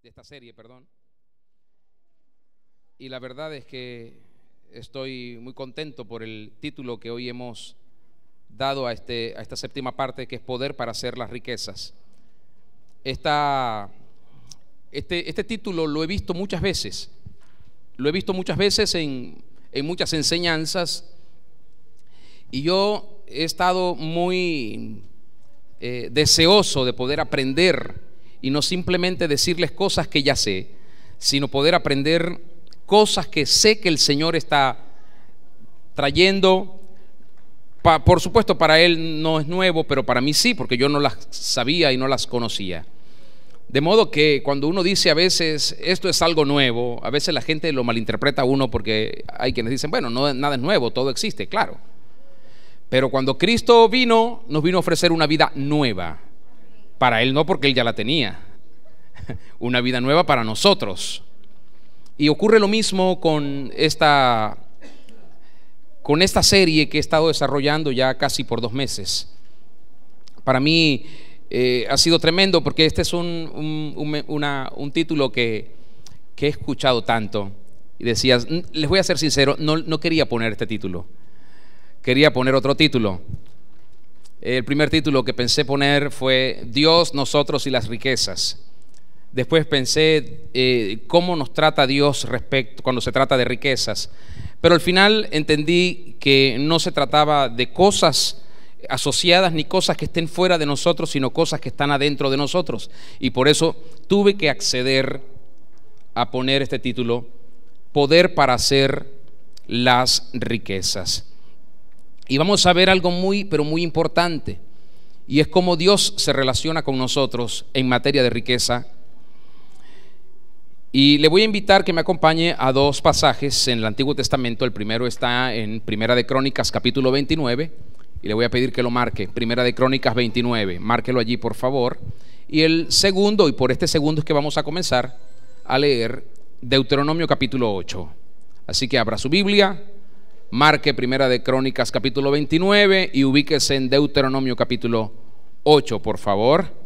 esta serie, perdón. Y la verdad es que estoy muy contento por el título que hoy hemos dado a esta séptima parte, que es Poder para hacer las riquezas. Este título lo he visto muchas veces. Lo he visto muchas veces en muchas enseñanzas, y yo he estado muy deseoso de poder aprender y no simplemente decirles cosas que ya sé, sino poder aprender cosas que sé que el Señor está trayendo. Por supuesto, para Él no es nuevo, pero para mí sí, porque yo no las sabía y no las conocía. De modo que cuando uno dice a veces esto es algo nuevo, a veces la gente lo malinterpreta a uno, porque hay quienes dicen, bueno, no, nada es nuevo, todo existe, claro. Pero cuando Cristo vino, nos vino a ofrecer una vida nueva. Para Él no, porque Él ya la tenía. Una vida nueva para nosotros. Y ocurre lo mismo con esta serie que he estado desarrollando ya casi por 2 meses. Para mí ha sido tremendo, porque este es un título que he escuchado tanto. Y decías, les voy a ser sincero, no quería poner este título. Quería poner otro título. El primer título que pensé poner fue Dios, nosotros y las riquezas. Después pensé cómo nos trata Dios cuando se trata de riquezas. Pero al final entendí que no se trataba de cosas asociadas ni cosas que estén fuera de nosotros, sino cosas que están adentro de nosotros. Y por eso tuve que acceder a poner este título, Poder para hacer las riquezas. Y vamos a ver algo pero muy importante, y es cómo Dios se relaciona con nosotros en materia de riqueza. Y le voy a invitar que me acompañe a 2 pasajes en el Antiguo Testamento. El primero está en Primera de Crónicas, capítulo 29, y le voy a pedir que lo marque. Primera de Crónicas 29, márquelo allí, por favor. Y el segundo, y por este segundo es que vamos a comenzar a leer Deuteronomio capítulo 8. Así que abra su Biblia, marque Primera de Crónicas capítulo 29 y ubíquese en Deuteronomio capítulo 8, por favor.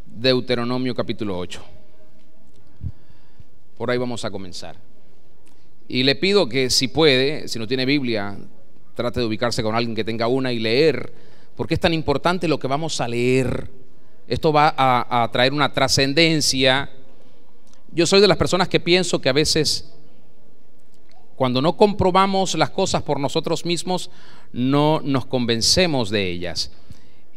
Deuteronomio capítulo 8. Por ahí vamos a comenzar. Y le pido que, si puede, si no tiene Biblia, trate de ubicarse con alguien que tenga una y leer, porque es tan importante lo que vamos a leer. Esto va a traer una trascendencia. Yo soy de las personas que pienso que a veces, cuando no comprobamos las cosas por nosotros mismos, no nos convencemos de ellas.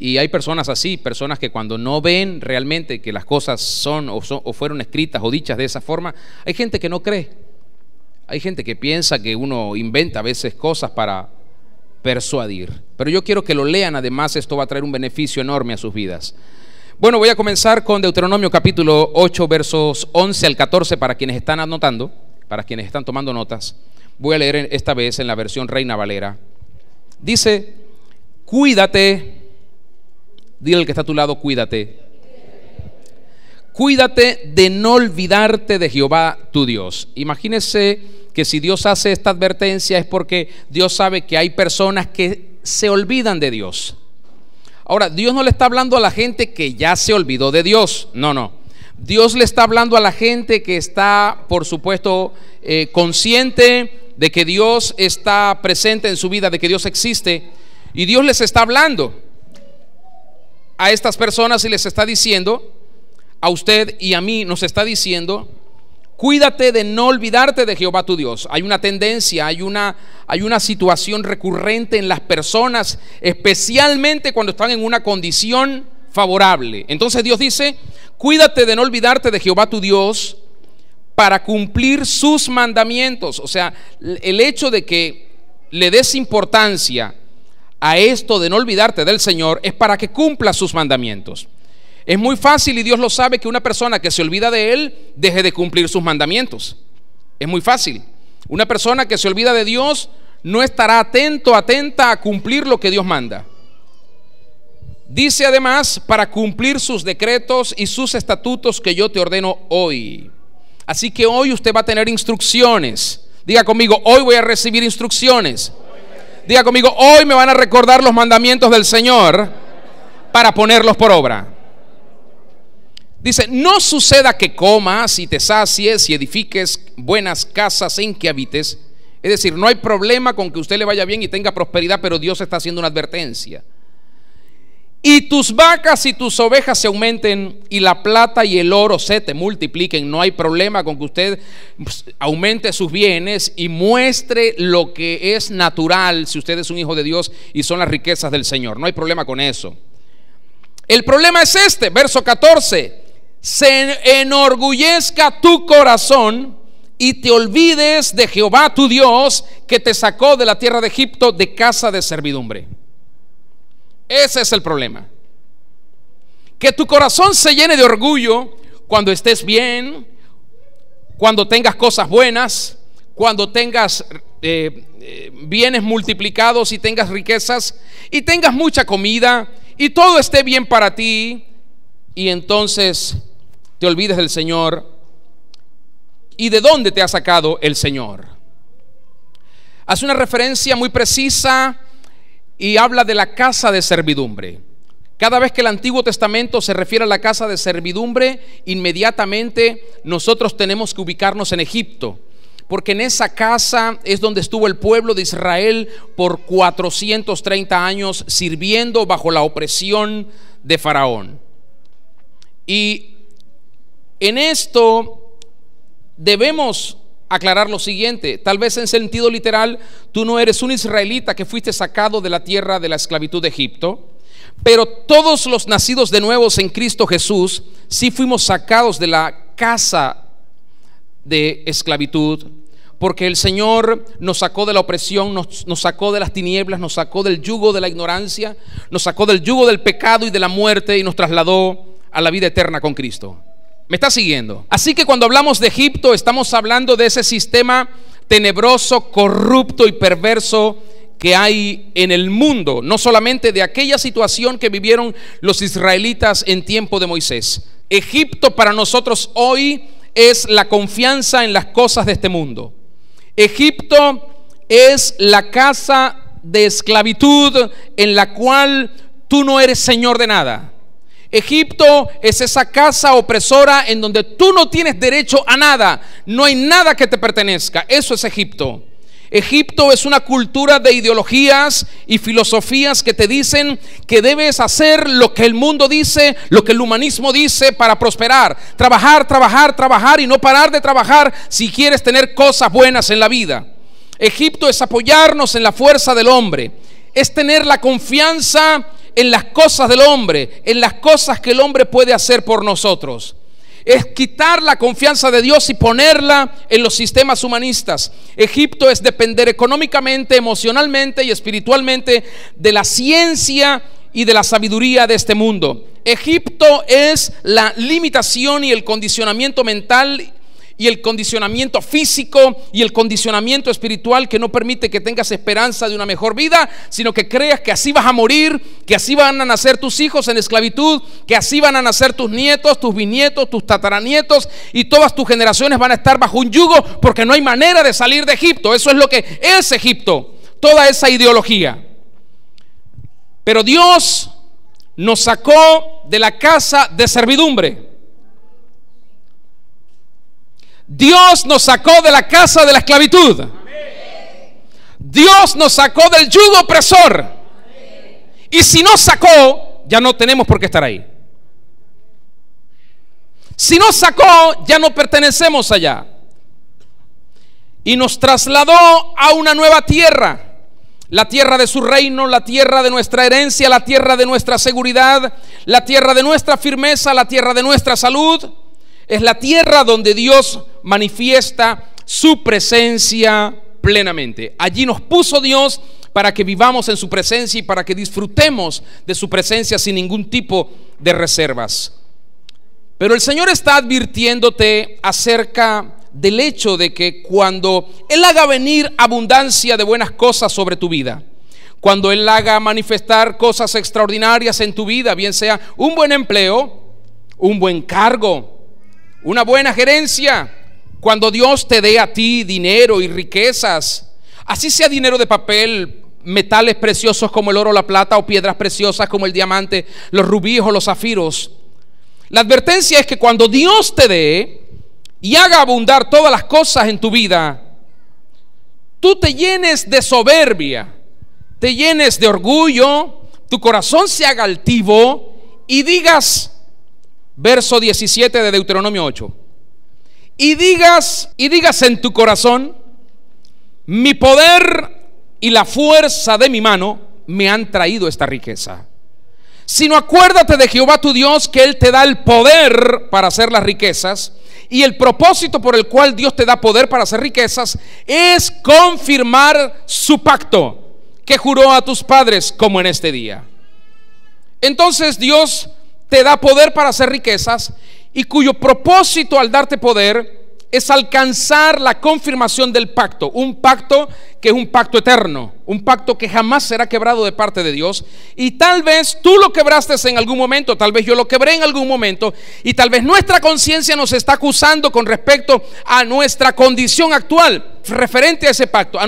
Y hay personas así, personas que cuando no ven realmente que las cosas son o fueron escritas o dichas de esa forma, hay gente que no cree. Hay gente que piensa que uno inventa a veces cosas para persuadir. Pero yo quiero que lo lean, además esto va a traer un beneficio enorme a sus vidas. Bueno, voy a comenzar con Deuteronomio capítulo 8, versos 11 al 14, para quienes están anotando, para quienes están tomando notas. Voy a leer esta vez en la versión Reina Valera. Dice, cuídate. Dile al que está a tu lado, cuídate. Cuídate de no olvidarte de Jehová tu Dios. Imagínese que si Dios hace esta advertencia es porque Dios sabe que hay personas que se olvidan de Dios. Ahora, Dios no le está hablando a la gente que ya se olvidó de Dios. No. Dios le está hablando a la gente que está, por supuesto, consciente de que Dios está presente en su vida, de que Dios existe. Y Dios les está hablando a estas personas y les está diciendo, a usted y a mí nos está diciendo, cuídate de no olvidarte de Jehová tu Dios. Hay una tendencia, hay una situación recurrente en las personas, especialmente cuando están en una condición favorable. Entonces Dios dice, cuídate de no olvidarte de Jehová tu Dios para cumplir sus mandamientos. O sea, el hecho de que le des importancia a esto de no olvidarte del Señor es para que cumpla sus mandamientos. Es muy fácil, y Dios lo sabe, que una persona que se olvida de Él deje de cumplir sus mandamientos. Es muy fácil. Una persona que se olvida de Dios no estará atenta a cumplir lo que Dios manda. Dice además, para cumplir sus decretos y sus estatutos que yo te ordeno hoy. Así que hoy usted va a tener instrucciones. Diga conmigo, hoy voy a recibir instrucciones. Diga conmigo, hoy me van a recordar los mandamientos del Señor para ponerlos por obra. Dice, no suceda que comas y te sacies y edifiques buenas casas en que habites. Es decir, no hay problema con que usted le vaya bien y tenga prosperidad, pero Dios está haciendo una advertencia. Y tus vacas y tus ovejas se aumenten y la plata y el oro se te multipliquen. No hay problema con que usted aumente sus bienes y muestre lo que es natural si usted es un hijo de Dios y son las riquezas del Señor. No hay problema con eso. El problema es este, verso 14. Se enorgullezca tu corazón y te olvides de Jehová tu Dios, que te sacó de la tierra de Egipto, de casa de servidumbre. Ese es el problema. Que tu corazón se llene de orgullo cuando estés bien, cuando tengas cosas buenas, cuando tengas bienes multiplicados y tengas riquezas y tengas mucha comida y todo esté bien para ti, y entonces te olvides del Señor y de dónde te ha sacado el Señor. Hace una referencia muy precisa y habla de la casa de servidumbre. Cada vez que el Antiguo Testamento se refiere a la casa de servidumbre, inmediatamente nosotros tenemos que ubicarnos en Egipto, porque en esa casa es donde estuvo el pueblo de Israel por 430 años sirviendo bajo la opresión de Faraón. Y en esto debemos aclarar lo siguiente: tal vez en sentido literal tú no eres un israelita que fuiste sacado de la tierra de la esclavitud de Egipto, pero todos los nacidos de nuevos en Cristo Jesús sí fuimos sacados de la casa de esclavitud, porque el Señor nos sacó de la opresión, nos sacó de las tinieblas, nos sacó del yugo de la ignorancia, nos sacó del yugo del pecado y de la muerte y nos trasladó a la vida eterna con Cristo. ¿Me está siguiendo? Así que cuando hablamos de Egipto, estamos hablando de ese sistema tenebroso, corrupto y perverso que hay en el mundo, no solamente de aquella situación que vivieron los israelitas en tiempo de Moisés. Egipto para nosotros hoy es la confianza en las cosas de este mundo. Egipto es la casa de esclavitud en la cual tú no eres señor de nada. Egipto es esa casa opresora en donde tú no tienes derecho a nada, no hay nada que te pertenezca. Eso es Egipto. Egipto es una cultura de ideologías y filosofías que te dicen que debes hacer lo que el mundo dice, lo que el humanismo dice para prosperar. Trabajar, trabajar, trabajar y no parar de trabajar si quieres tener cosas buenas en la vida. Egipto es apoyarnos en la fuerza del hombre, es tener la confianza en las cosas del hombre, en las cosas que el hombre puede hacer por nosotros. Es quitar la confianza de Dios y ponerla en los sistemas humanistas. Egipto es depender económicamente, emocionalmente y espiritualmente de la ciencia y de la sabiduría de este mundo. Egipto es la limitación y el condicionamiento mental y el condicionamiento físico y el condicionamiento espiritual que no permite que tengas esperanza de una mejor vida, sino que creas que así vas a morir, que así van a nacer tus hijos en esclavitud, que así van a nacer tus nietos, tus bisnietos, tus tataranietos, y todas tus generaciones van a estar bajo un yugo, porque no hay manera de salir de Egipto. Eso es lo que es Egipto, toda esa ideología. Pero Dios nos sacó de la casa de servidumbre. Dios nos sacó de la casa de la esclavitud. Dios nos sacó del yugo opresor. Y si nos sacó, ya no tenemos por qué estar ahí. Si nos sacó, ya no pertenecemos allá. Y nos trasladó a una nueva tierra, la tierra de su reino, la tierra de nuestra herencia, la tierra de nuestra seguridad, la tierra de nuestra firmeza, la tierra de nuestra salud. Es la tierra donde Dios manifiesta su presencia plenamente. Allí nos puso Dios para que vivamos en su presencia y para que disfrutemos de su presencia sin ningún tipo de reservas. Pero el Señor está advirtiéndote acerca del hecho de que cuando Él haga venir abundancia de buenas cosas sobre tu vida, cuando Él haga manifestar cosas extraordinarias en tu vida, bien sea un buen empleo, un buen cargo, una buena gerencia, cuando Dios te dé a ti dinero y riquezas, así sea dinero de papel, metales preciosos como el oro o la plata, o piedras preciosas como el diamante, los rubíes o los zafiros. La advertencia es que cuando Dios te dé y haga abundar todas las cosas en tu vida, tú te llenes de soberbia, te llenes de orgullo, tu corazón se haga altivo y digas, verso 17 de Deuteronomio 8, y digas en tu corazón: mi poder y la fuerza de mi mano me han traído esta riqueza. Sino acuérdate de Jehová tu Dios, que Él te da el poder para hacer las riquezas, y el propósito por el cual Dios te da poder para hacer riquezas es confirmar su pacto que juró a tus padres, como en este día. Entonces Dios te da poder para hacer riquezas, y cuyo propósito al darte poder es alcanzar la confirmación del pacto. Un pacto que es un pacto eterno, un pacto que jamás será quebrado de parte de Dios. Y tal vez tú lo quebraste en algún momento, tal vez yo lo quebré en algún momento, y tal vez nuestra conciencia nos está acusando con respecto a nuestra condición actual referente a ese pacto, a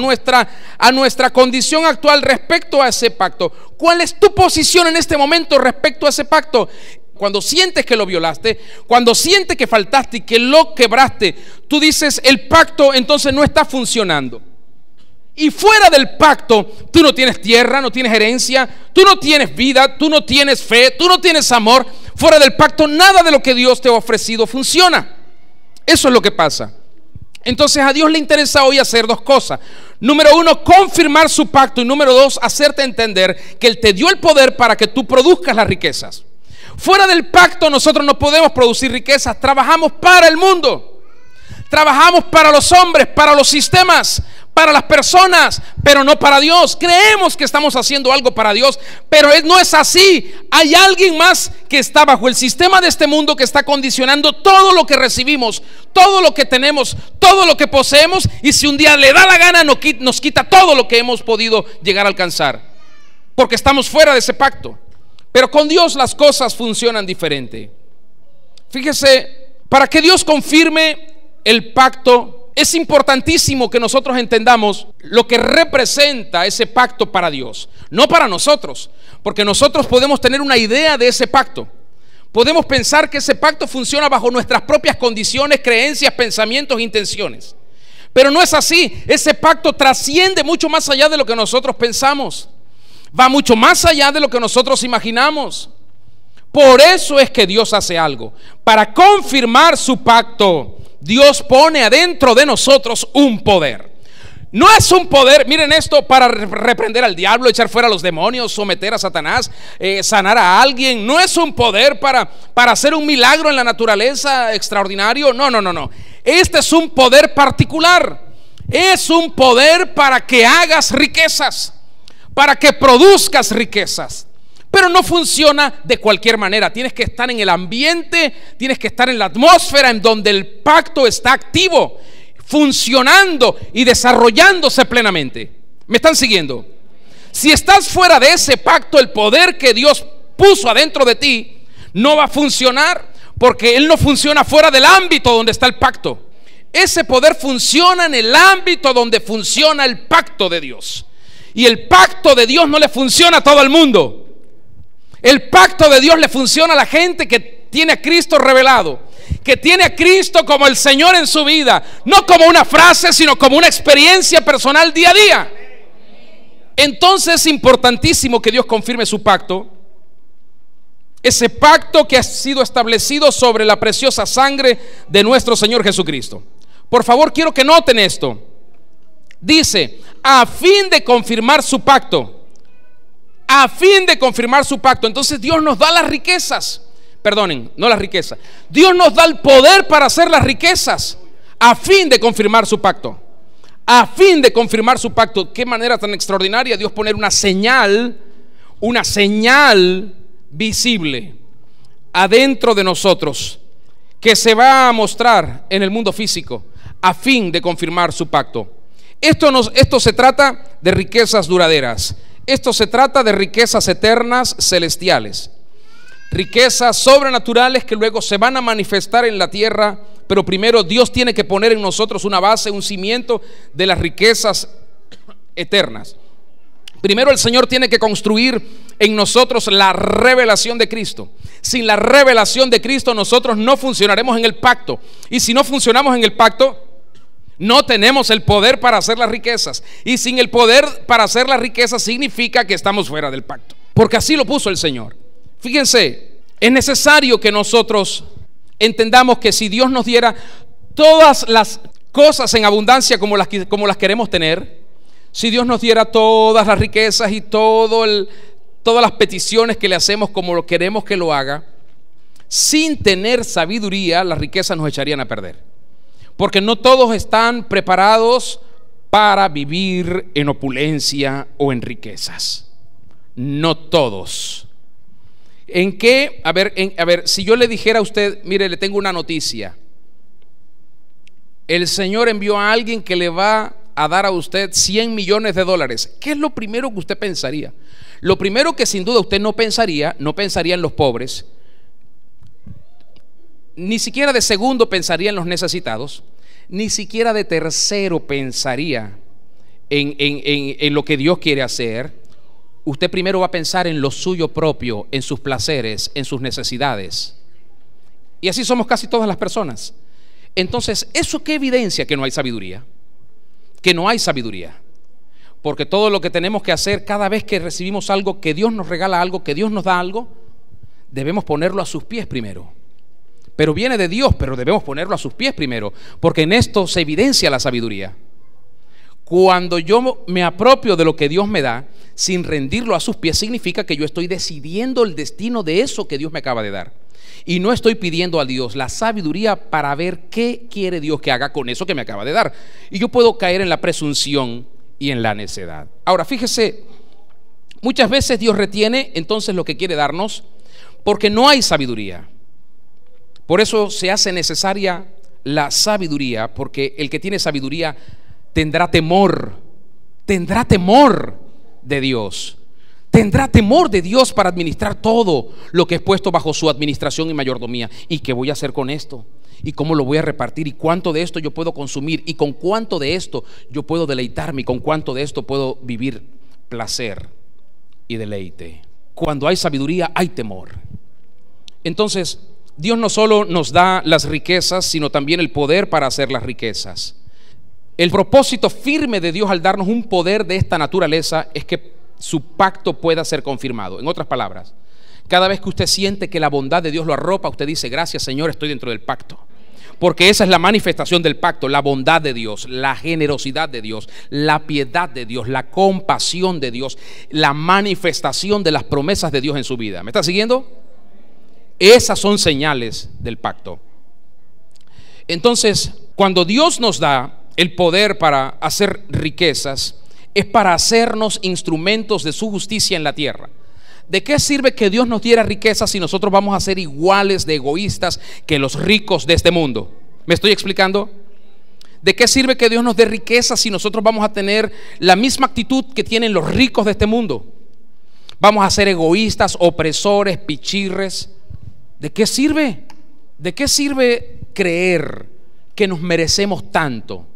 nuestra condición actual respecto a ese pacto. ¿Cuál es tu posición en este momento respecto a ese pacto? Cuando sientes que lo violaste, cuando sientes que faltaste y que lo quebraste, tú dices: el pacto entonces no está funcionando. Y fuera del pacto, tú no tienes tierra, no tienes herencia, tú no tienes vida, tú no tienes fe, tú no tienes amor. Fuera del pacto, nada de lo que Dios te ha ofrecido funciona. Eso es lo que pasa. Entonces a Dios le interesa hoy hacer dos cosas. Número uno, confirmar su pacto. Y número dos, hacerte entender que Él te dio el poder para que tú produzcas las riquezas. Fuera del pacto nosotros no podemos producir riquezas. Trabajamos para el mundo, trabajamos para los hombres, para los sistemas, para las personas, pero no para Dios. Creemos que estamos haciendo algo para Dios, pero no es así. Hay alguien más que está bajo el sistema de este mundo, que está condicionando todo lo que recibimos, todo lo que tenemos, todo lo que poseemos, y si un día le da la gana nos quita todo lo que hemos podido llegar a alcanzar, porque estamos fuera de ese pacto. Pero con Dios las cosas funcionan diferente. Fíjese, para que Dios confirme el pacto, es importantísimo que nosotros entendamos lo que representa ese pacto para Dios, no para nosotros, porque nosotros podemos tener una idea de ese pacto. Podemos pensar que ese pacto funciona bajo nuestras propias condiciones, creencias, pensamientos e intenciones. Pero no es así. Ese pacto trasciende mucho más allá de lo que nosotros pensamos. Va mucho más allá de lo que nosotros imaginamos. Por eso es que Dios hace algo. Para confirmar su pacto, Dios pone adentro de nosotros un poder. No es un poder, miren esto, para reprender al diablo, echar fuera a los demonios, someter a Satanás, sanar a alguien. No es un poder para hacer un milagro en la naturaleza extraordinario. No. Este es un poder particular. Es un poder para que hagas riquezas, para que produzcas riquezas. Pero no funciona de cualquier manera. Tienes que estar en el ambiente, tienes que estar en la atmósfera en donde el pacto está activo, funcionando y desarrollándose plenamente. ¿Me están siguiendo? Si estás fuera de ese pacto, el poder que Dios puso adentro de ti no va a funcionar, porque Él no funciona fuera del ámbito donde está el pacto. Ese poder funciona en el ámbito donde funciona el pacto de Dios. Y el pacto de Dios no le funciona a todo el mundo. El pacto de Dios le funciona a la gente que tiene a Cristo revelado, que tiene a Cristo como el Señor en su vida, no como una frase, sino como una experiencia personal día a día. Entonces es importantísimo que Dios confirme su pacto, ese pacto que ha sido establecido sobre la preciosa sangre de nuestro Señor Jesucristo. Por favor, quiero que noten esto. Dice: a fin de confirmar su pacto. A fin de confirmar su pacto. Entonces Dios nos da las riquezas. Perdonen, no las riquezas. Dios nos da el poder para hacer las riquezas, a fin de confirmar su pacto. A fin de confirmar su pacto. Qué manera tan extraordinaria Dios poner una señal visible adentro de nosotros, que se va a mostrar en el mundo físico, a fin de confirmar su pacto. Esto se trata de riquezas duraderas. Esto se trata de riquezas eternas, celestiales, riquezas sobrenaturales que luego se van a manifestar en la tierra. Pero primero Dios tiene que poner en nosotros una base, un cimiento de las riquezas eternas. Primero el Señor tiene que construir en nosotros la revelación de Cristo. Sin la revelación de Cristo nosotros no funcionaremos en el pacto. Y si no funcionamos en el pacto, no tenemos el poder para hacer las riquezas. Y sin el poder para hacer las riquezas significa que estamos fuera del pacto. Porque así lo puso el Señor. Fíjense, es necesario que nosotros entendamos que si Dios nos diera todas las cosas en abundancia como las queremos tener, si Dios nos diera todas las riquezas y todas las peticiones que le hacemos como lo queremos que lo haga, sin tener sabiduría, las riquezas nos echarían a perder. Porque no todos están preparados para vivir en opulencia o en riquezas. No todos. ¿En qué? A ver, si yo le dijera a usted, mire, le tengo una noticia. El Señor envió a alguien que le va a dar a usted 100 millones de dólares. ¿Qué es lo primero que usted pensaría? Lo primero que sin duda usted no pensaría en los pobres, ni siquiera de segundo pensaría en los necesitados, ni siquiera de tercero pensaría en lo que Dios quiere hacer. Usted primero va a pensar en lo suyo propio, en sus placeres, en sus necesidades. Y así somos casi todas las personas. Entonces, ¿eso qué evidencia? Que no hay sabiduría. Que no hay sabiduría. Porque todo lo que tenemos que hacer cada vez que recibimos algo, que Dios nos regala algo, que Dios nos da algo, debemos ponerlo a sus pies primero. Pero viene de Dios, pero debemos ponerlo a sus pies primero, porque en esto se evidencia la sabiduría. Cuando yo me apropio de lo que Dios me da, sin rendirlo a sus pies, significa que yo estoy decidiendo el destino de eso que Dios me acaba de dar. Y no estoy pidiendo a Dios la sabiduría para ver qué quiere Dios que haga con eso que me acaba de dar. Y yo puedo caer en la presunción y en la necedad. Ahora, fíjese, muchas veces Dios retiene entonces lo que quiere darnos porque no hay sabiduría. Por eso se hace necesaria la sabiduría, porque el que tiene sabiduría tendrá temor de Dios. Tendrá temor de Dios para administrar todo lo que es puesto bajo su administración y mayordomía. ¿Y qué voy a hacer con esto? ¿Y cómo lo voy a repartir? ¿Y cuánto de esto yo puedo consumir? ¿Y con cuánto de esto yo puedo deleitarme? ¿Y con cuánto de esto puedo vivir placer y deleite? Cuando hay sabiduría, hay temor. Entonces, Dios no solo nos da las riquezas, sino también el poder para hacer las riquezas. El propósito firme de Dios al darnos un poder de esta naturaleza es que su pacto pueda ser confirmado. En otras palabras, cada vez que usted siente que la bondad de Dios lo arropa, usted dice: gracias, Señor, estoy dentro del pacto. Porque esa es la manifestación del pacto, la bondad de Dios, la generosidad de Dios, la piedad de Dios, la compasión de Dios, la manifestación de las promesas de Dios en su vida. ¿Me está siguiendo? Esas son señales del pacto. Entonces, cuando Dios nos da el poder para hacer riquezas, es para hacernos instrumentos de su justicia en la tierra. ¿De qué sirve que Dios nos diera riquezas si nosotros vamos a ser iguales de egoístas que los ricos de este mundo? ¿Me estoy explicando? ¿De qué sirve que Dios nos dé riquezas si nosotros vamos a tener la misma actitud que tienen los ricos de este mundo? Vamos a ser egoístas, opresores, pichirres. ¿De qué sirve? ¿De qué sirve creer que nos merecemos tanto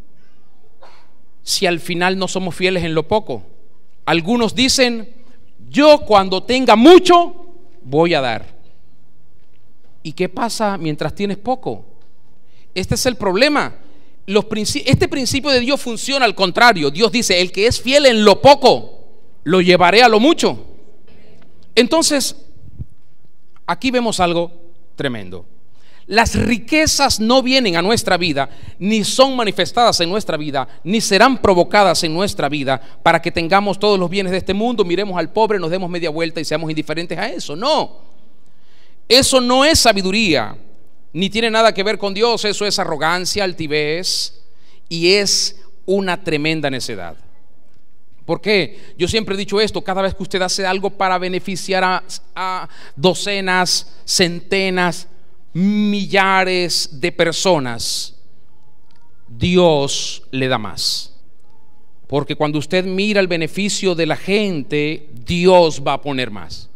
si al final no somos fieles en lo poco? Algunos dicen: yo cuando tenga mucho voy a dar. ¿Y qué pasa mientras tienes poco? Este es el problema. Este principio de Dios funciona al contrario. Dios dice: el que es fiel en lo poco, lo llevaré a lo mucho. Entonces, aquí vemos algo tremendo. Las riquezas no vienen a nuestra vida, ni son manifestadas en nuestra vida, ni serán provocadas en nuestra vida para que tengamos todos los bienes de este mundo, miremos al pobre, nos demos media vuelta y seamos indiferentes a eso. No, eso no es sabiduría, ni tiene nada que ver con Dios. Eso es arrogancia, altivez, y es una tremenda necedad. ¿Por qué? Yo siempre he dicho esto: cada vez que usted hace algo para beneficiar a docenas, centenas, millares de personas, Dios le da más. Porque cuando usted mira el beneficio de la gente, Dios va a poner más.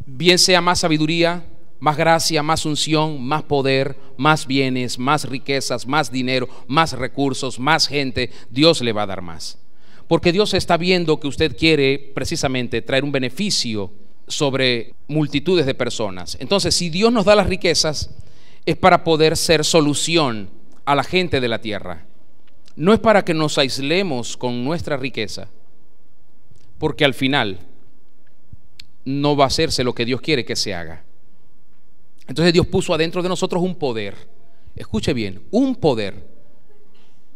Bien sea más sabiduría, más gracia, más unción, más poder, más bienes, más riquezas, más dinero, más recursos, más gente, Dios le va a dar más. Porque Dios está viendo que usted quiere precisamente traer un beneficio sobre multitudes de personas. Entonces, si Dios nos da las riquezas, es para poder ser solución a la gente de la tierra. No es para que nos aislemos con nuestra riqueza, porque al final no va a hacerse lo que Dios quiere que se haga. Entonces Dios puso adentro de nosotros un poder, escuche bien, un poder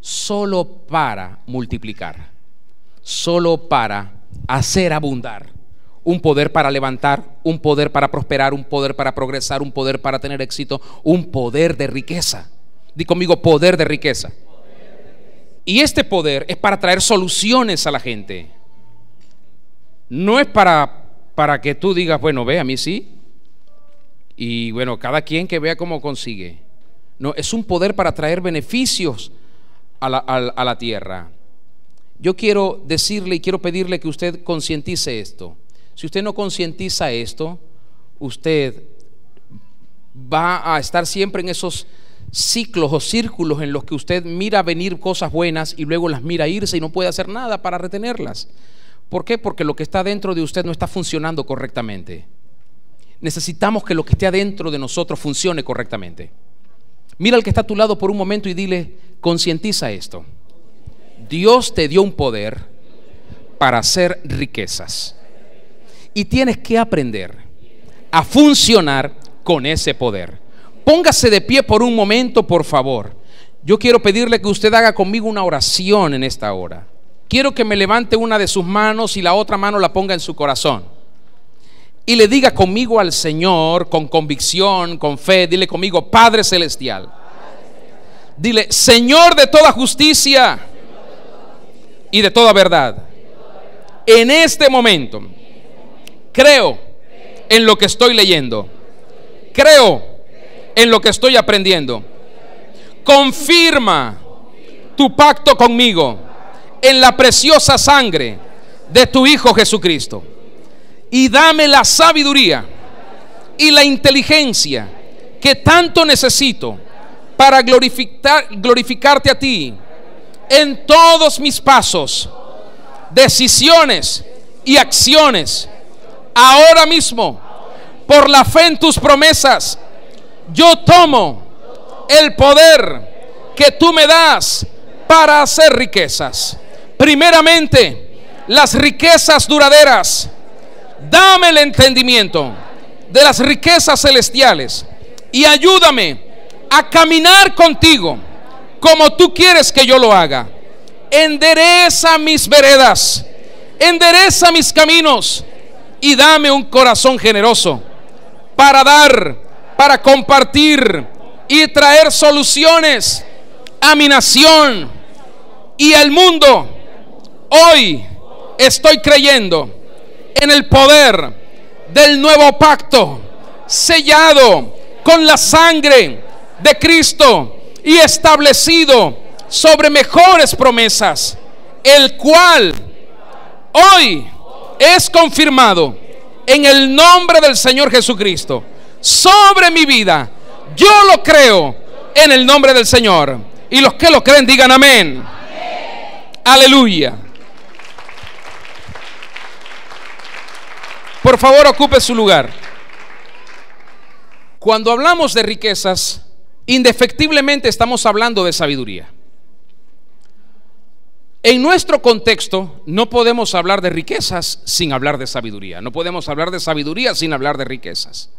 solo para multiplicar, solo para hacer abundar, un poder para levantar, un poder para prosperar, un poder para progresar, un poder para tener éxito, un poder de riqueza. Di conmigo, poder de riqueza. Y este poder es para traer soluciones a la gente. No es para que tú digas, bueno, ve, a mí sí, y bueno, cada quien que vea cómo consigue. No, es un poder para traer beneficios a la tierra. Yo quiero decirle y quiero pedirle que usted concientice esto. Si usted no concientiza esto, usted va a estar siempre en esos ciclos o círculos en los que usted mira venir cosas buenas y luego las mira irse y no puede hacer nada para retenerlas. ¿Por qué? Porque lo que está dentro de usted no está funcionando correctamente. Necesitamos que lo que esté adentro de nosotros funcione correctamente. Mira al que está a tu lado por un momento y dile, concientiza esto. Dios te dio un poder para hacer riquezas y tienes que aprender a funcionar con ese poder. Póngase de pie por un momento, por favor. Yo quiero pedirle que usted haga conmigo una oración en esta hora. Quiero que me levante una de sus manos y la otra mano la ponga en su corazón y le diga conmigo al Señor con convicción, con fe. Dile conmigo, Padre Celestial. Dile, Señor de toda justicia y de toda verdad, en este momento creo en lo que estoy leyendo, creo en lo que estoy aprendiendo. Confirma tu pacto conmigo en la preciosa sangre de tu Hijo Jesucristo, y dame la sabiduría y la inteligencia que tanto necesito para glorificarte a ti en todos mis pasos, decisiones y acciones. Ahora mismo, por la fe en tus promesas, yo tomo el poder que tú me das para hacer riquezas. Primeramente, las riquezas duraderas. Dame el entendimiento de las riquezas celestiales y ayúdame a caminar contigo como tú quieres que yo lo haga. Endereza mis veredas, endereza mis caminos y dame un corazón generoso para dar, para compartir y traer soluciones a mi nación y al mundo. Hoy estoy creyendo en el poder del nuevo pacto, sellado con la sangre de Cristo y establecido sobre mejores promesas, el cual hoy es confirmado en el nombre del Señor Jesucristo sobre mi vida. Yo lo creo en el nombre del Señor, y los que lo creen digan amén. Aleluya. Por favor, ocupe su lugar. Cuando hablamos de riquezas, indefectiblemente estamos hablando de sabiduría. En nuestro contexto no podemos hablar de riquezas sin hablar de sabiduría. No podemos hablar de sabiduría sin hablar de riquezas.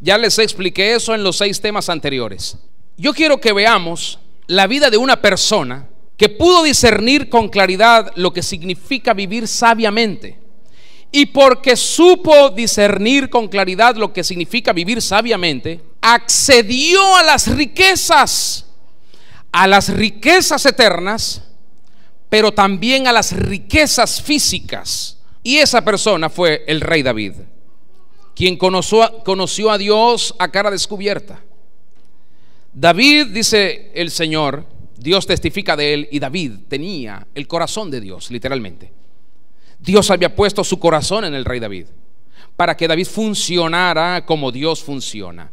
Ya les expliqué eso en los 6 temas anteriores. Yo quiero que veamos la vida de una persona que pudo discernir con claridad lo que significa vivir sabiamente. Y porque supo discernir con claridad lo que significa vivir sabiamente, accedió a las riquezas eternas, pero también a las riquezas físicas. Y esa persona fue el rey David, quien conoció a Dios a cara descubierta. David, dice el Señor, Dios testifica de él, y David tenía el corazón de Dios, literalmente. Dios había puesto su corazón en el rey David para que David funcionara como Dios funciona.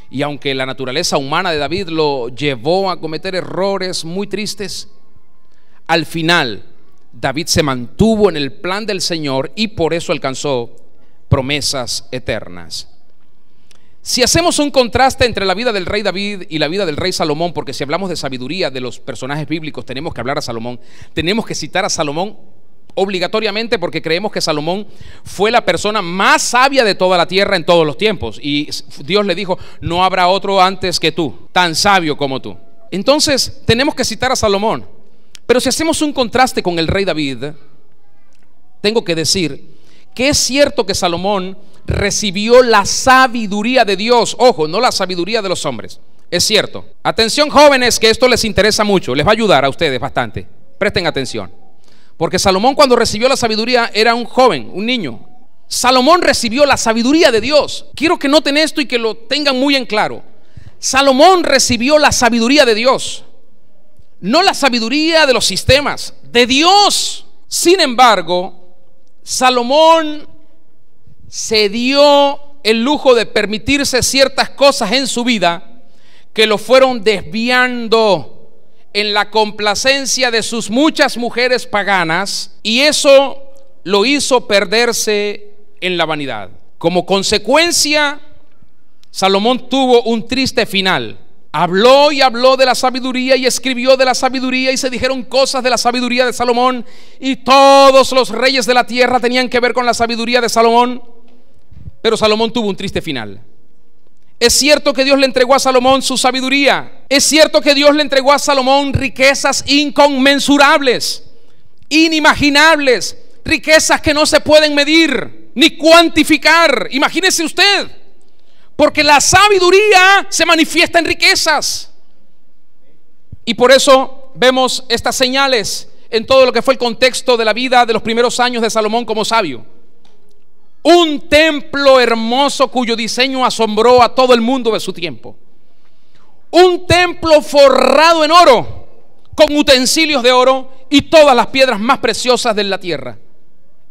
Y aunque la naturaleza humana de David lo llevó a cometer errores muy tristes, al final David se mantuvo en el plan del Señor y por eso alcanzó promesas eternas. Si hacemos un contraste entre la vida del rey David y la vida del rey Salomón, porque si hablamos de sabiduría de los personajes bíblicos tenemos que hablar a Salomón, tenemos que citar a Salomón obligatoriamente, porque creemos que Salomón fue la persona más sabia de toda la tierra en todos los tiempos, y Dios le dijo: no habrá otro antes que tú, tan sabio como tú. Entonces tenemos que citar a Salomón. Pero si hacemos un contraste con el rey David, tengo que decir que es cierto que Salomón recibió la sabiduría de Dios. Ojo, no la sabiduría de los hombres. Es cierto. Atención, jóvenes, que esto les interesa mucho, les va a ayudar a ustedes bastante. Presten atención, porque Salomón, cuando recibió la sabiduría, era un joven, un niño. Salomón recibió la sabiduría de Dios. Quiero que noten esto y que lo tengan muy en claro. Salomón recibió la sabiduría de Dios, no la sabiduría de los sistemas, de Dios. Sin embargo, Salomón se dio el lujo de permitirse ciertas cosas en su vida que lo fueron desviando en la complacencia de sus muchas mujeres paganas, y eso lo hizo perderse en la vanidad. Como consecuencia, Salomón tuvo un triste final. Habló y habló de la sabiduría y escribió de la sabiduría, y se dijeron cosas de la sabiduría de Salomón, y todos los reyes de la tierra tenían que ver con la sabiduría de Salomón. Pero Salomón tuvo un triste final. Es cierto que Dios le entregó a Salomón su sabiduría. Es cierto que Dios le entregó a Salomón riquezas inconmensurables, inimaginables, riquezas que no se pueden medir ni cuantificar. Imagínese usted, porque la sabiduría se manifiesta en riquezas. Y por eso vemos estas señales en todo lo que fue el contexto de la vida de los primeros años de Salomón como sabio. Un templo hermoso cuyo diseño asombró a todo el mundo de su tiempo. Un templo forrado en oro, con utensilios de oro, y todas las piedras más preciosas de la tierra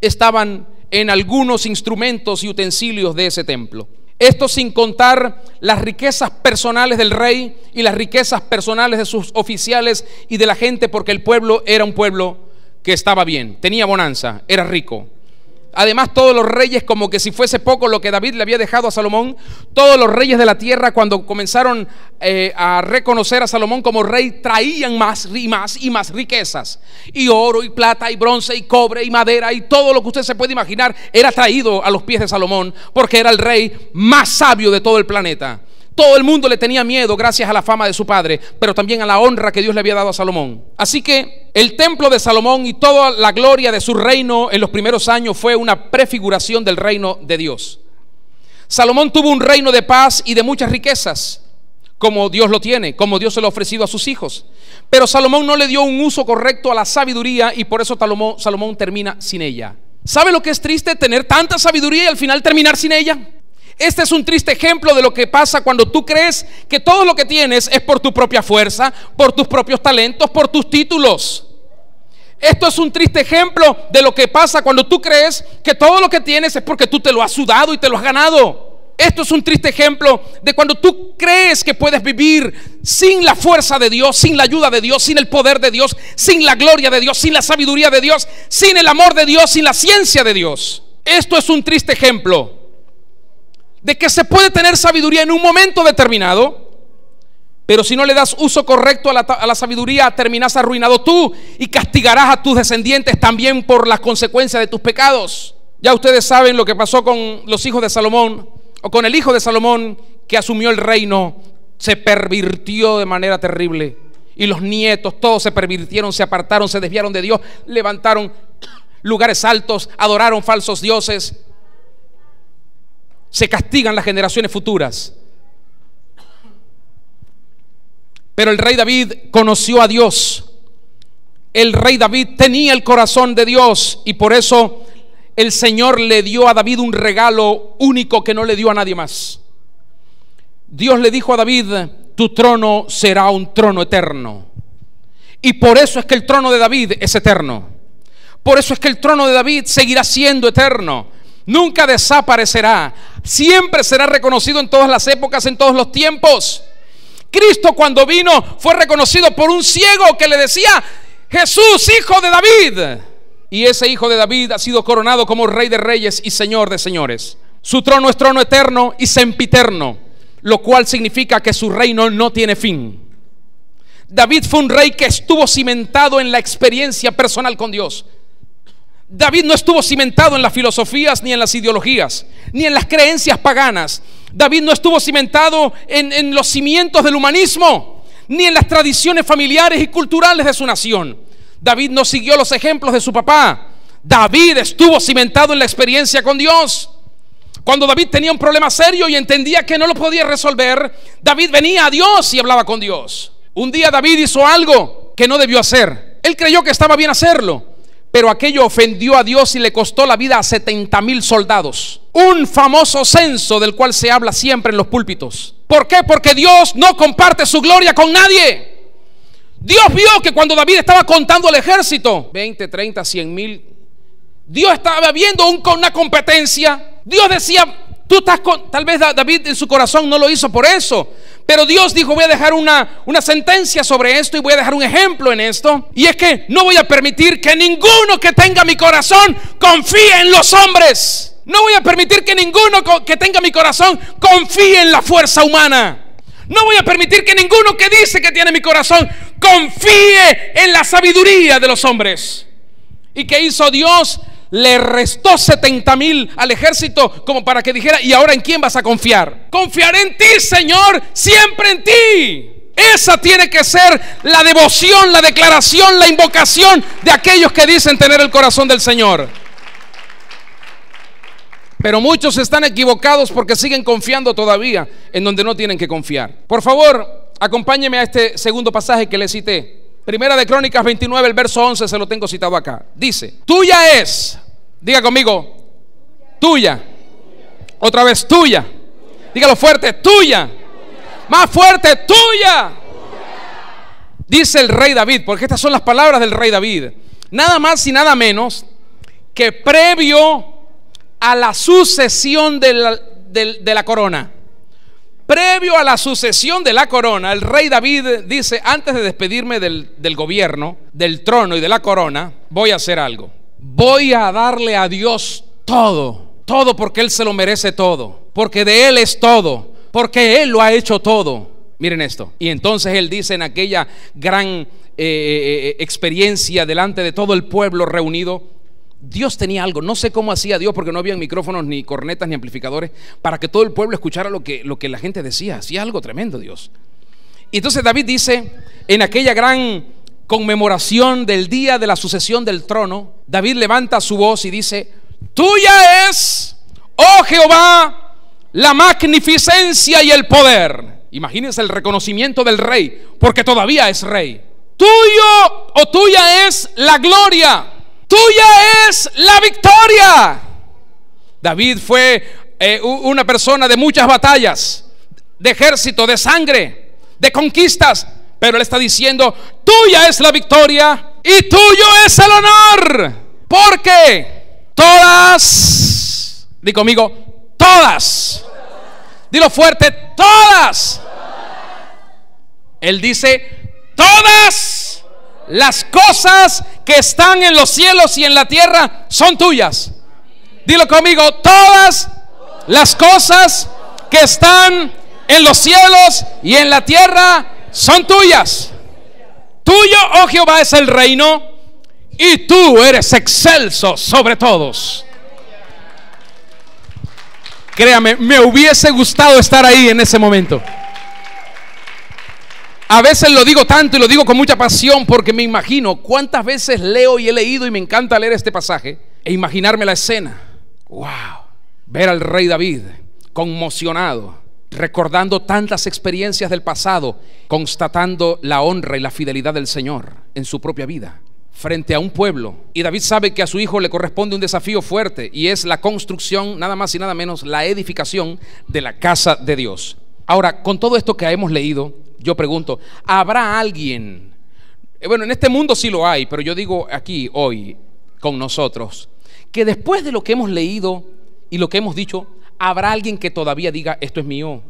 estaban en algunos instrumentos y utensilios de ese templo. Esto sin contar las riquezas personales del rey y las riquezas personales de sus oficiales y de la gente, porque el pueblo era un pueblo que estaba bien, tenía bonanza, era rico. Además, todos los reyes, como que si fuese poco lo que David le había dejado a Salomón, todos los reyes de la tierra, cuando comenzaron a reconocer a Salomón como rey, traían más y más y más riquezas, y oro y plata y bronce y cobre y madera y todo lo que usted se puede imaginar era traído a los pies de Salomón, porque era el rey más sabio de todo el planeta. Todo el mundo le tenía miedo gracias a la fama de su padre, pero también a la honra que Dios le había dado a Salomón. Así que el templo de Salomón y toda la gloria de su reino en los primeros años fue una prefiguración del reino de Dios. Salomón tuvo un reino de paz y de muchas riquezas, como Dios lo tiene, como Dios se lo ha ofrecido a sus hijos. Pero Salomón no le dio un uso correcto a la sabiduría, y por eso Salomón termina sin ella. ¿Sabe lo que es triste? Tener tanta sabiduría y al final terminar sin ella. Este es un triste ejemplo de lo que pasa cuando tú crees que todo lo que tienes es por tu propia fuerza, por tus propios talentos, por tus títulos. Esto es un triste ejemplo de lo que pasa cuando tú crees que todo lo que tienes es porque tú te lo has sudado y te lo has ganado. Esto es un triste ejemplo de cuando tú crees que puedes vivir sin la fuerza de Dios, sin la ayuda de Dios, sin el poder de Dios, sin la gloria de Dios, sin la sabiduría de Dios, sin el amor de Dios, sin la ciencia de Dios. Esto es un triste ejemplo de que se puede tener sabiduría en un momento determinado, pero si no le das uso correcto a la sabiduría, terminas arruinado tú y castigarás a tus descendientes también por las consecuencias de tus pecados. Ya ustedes saben lo que pasó con los hijos de Salomón, o con el hijo de Salomón que asumió el reino. Se pervirtió de manera terrible, y los nietos todos se pervirtieron, se apartaron, se desviaron de Dios, levantaron lugares altos, adoraron falsos dioses. Se castigan las generaciones futuras. Pero el rey David conoció a Dios. El rey David tenía el corazón de Dios, y por eso el Señor le dio a David un regalo único que no le dio a nadie más. Dios le dijo a David: tu trono será un trono eterno. Y por eso es que el trono de David es eterno. Por eso es que el trono de David seguirá siendo eterno. Nunca desaparecerá. Siempre será reconocido en todas las épocas, en todos los tiempos. Cristo, cuando vino, fue reconocido por un ciego que le decía: Jesús, hijo de David. Y ese hijo de David ha sido coronado como Rey de Reyes y Señor de Señores. Su trono es trono eterno y sempiterno, lo cual significa que su reino no tiene fin. David fue un rey que estuvo cimentado en la experiencia personal con Dios. David no estuvo cimentado en las filosofías, ni en las ideologías, ni en las creencias paganas. David no estuvo cimentado en los cimientos del humanismo, ni en las tradiciones familiares y culturales de su nación. David no siguió los ejemplos de su papá. David estuvo cimentado en la experiencia con Dios. Cuando David tenía un problema serio y entendía que no lo podía resolver, David venía a Dios y hablaba con Dios. Un día David hizo algo que no debió hacer. Él creyó que estaba bien hacerlo, pero aquello ofendió a Dios y le costó la vida a 70,000 soldados. Un famoso censo del cual se habla siempre en los púlpitos. ¿Por qué? Porque Dios no comparte su gloria con nadie. Dios vio que cuando David estaba contando al ejército, 20, 30, 100,000, Dios estaba viendo una competencia. Dios decía, tú estás con... Tal vez David en su corazón no lo hizo por eso, pero Dios dijo, voy a dejar una sentencia sobre esto y voy a dejar un ejemplo en esto. Y es que no voy a permitir que ninguno que tenga mi corazón confíe en los hombres. No voy a permitir que ninguno que tenga mi corazón confíe en la fuerza humana. No voy a permitir que ninguno que dice que tiene mi corazón confíe en la sabiduría de los hombres. ¿Y qué hizo Dios? Le restó 70,000 al ejército como para que dijera, ¿y ahora en quién vas a confiar? Confiaré en ti, Señor, siempre en ti. Esa tiene que ser la devoción, la declaración, la invocación de aquellos que dicen tener el corazón del Señor. Pero muchos están equivocados porque siguen confiando todavía en donde no tienen que confiar. Por favor, acompáñeme a este segundo pasaje que le cité. Primera de Crónicas 29, el verso 11, se lo tengo citado acá. Dice, tuya es, diga conmigo, tuya. Otra vez, tuya. Dígalo fuerte, tuya. Más fuerte, tuya. Dice el rey David, porque estas son las palabras del rey David. Nada más y nada menos que previo a la sucesión de la corona. Previo a la sucesión de la corona, el rey David dice, antes de despedirme del gobierno, del trono y de la corona, voy a hacer algo. Voy a darle a Dios todo, todo, porque Él se lo merece todo, porque de Él es todo, porque Él lo ha hecho todo. Miren esto. Y entonces él dice en aquella gran experiencia delante de todo el pueblo reunido, Dios tenía algo, no sé cómo hacía Dios, porque no había micrófonos, ni cornetas, ni amplificadores, para que todo el pueblo escuchara lo que la gente decía. Hacía algo tremendo Dios. Y entonces David dice, en aquella gran conmemoración del día de la sucesión del trono, David levanta su voz y dice, tuya es, oh Jehová, la magnificencia y el poder. Imagínense el reconocimiento del rey, porque todavía es rey. Tuyo o tuya es la gloria, tuya es la victoria. David fue una persona de muchas batallas, de ejército, de sangre, de conquistas, pero él está diciendo, tuya es la victoria y tuyo es el honor, porque todas, di conmigo, todas, dilo fuerte, todas. Él dice, todas las cosas que están en los cielos y en la tierra son tuyas. Dilo conmigo, todas las cosas que están en los cielos y en la tierra son tuyas. Tuyo, oh Jehová, es el reino y tú eres excelso sobre todos. Créame, me hubiese gustado estar ahí en ese momento. A veces lo digo tanto y lo digo con mucha pasión porque me imagino cuántas veces leo y he leído y me encanta leer este pasaje e imaginarme la escena. Wow, ver al rey David conmocionado, recordando tantas experiencias del pasado, constatando la honra y la fidelidad del Señor en su propia vida frente a un pueblo. Y David sabe que a su hijo le corresponde un desafío fuerte, y es la construcción, nada más y nada menos, la edificación de la casa de Dios. Ahora, con todo esto que hemos leído, yo pregunto, ¿habrá alguien? Bueno, en este mundo sí lo hay, pero yo digo aquí hoy con nosotros, que después de lo que hemos leído y lo que hemos dicho, ¿habrá alguien que todavía diga, esto es mío?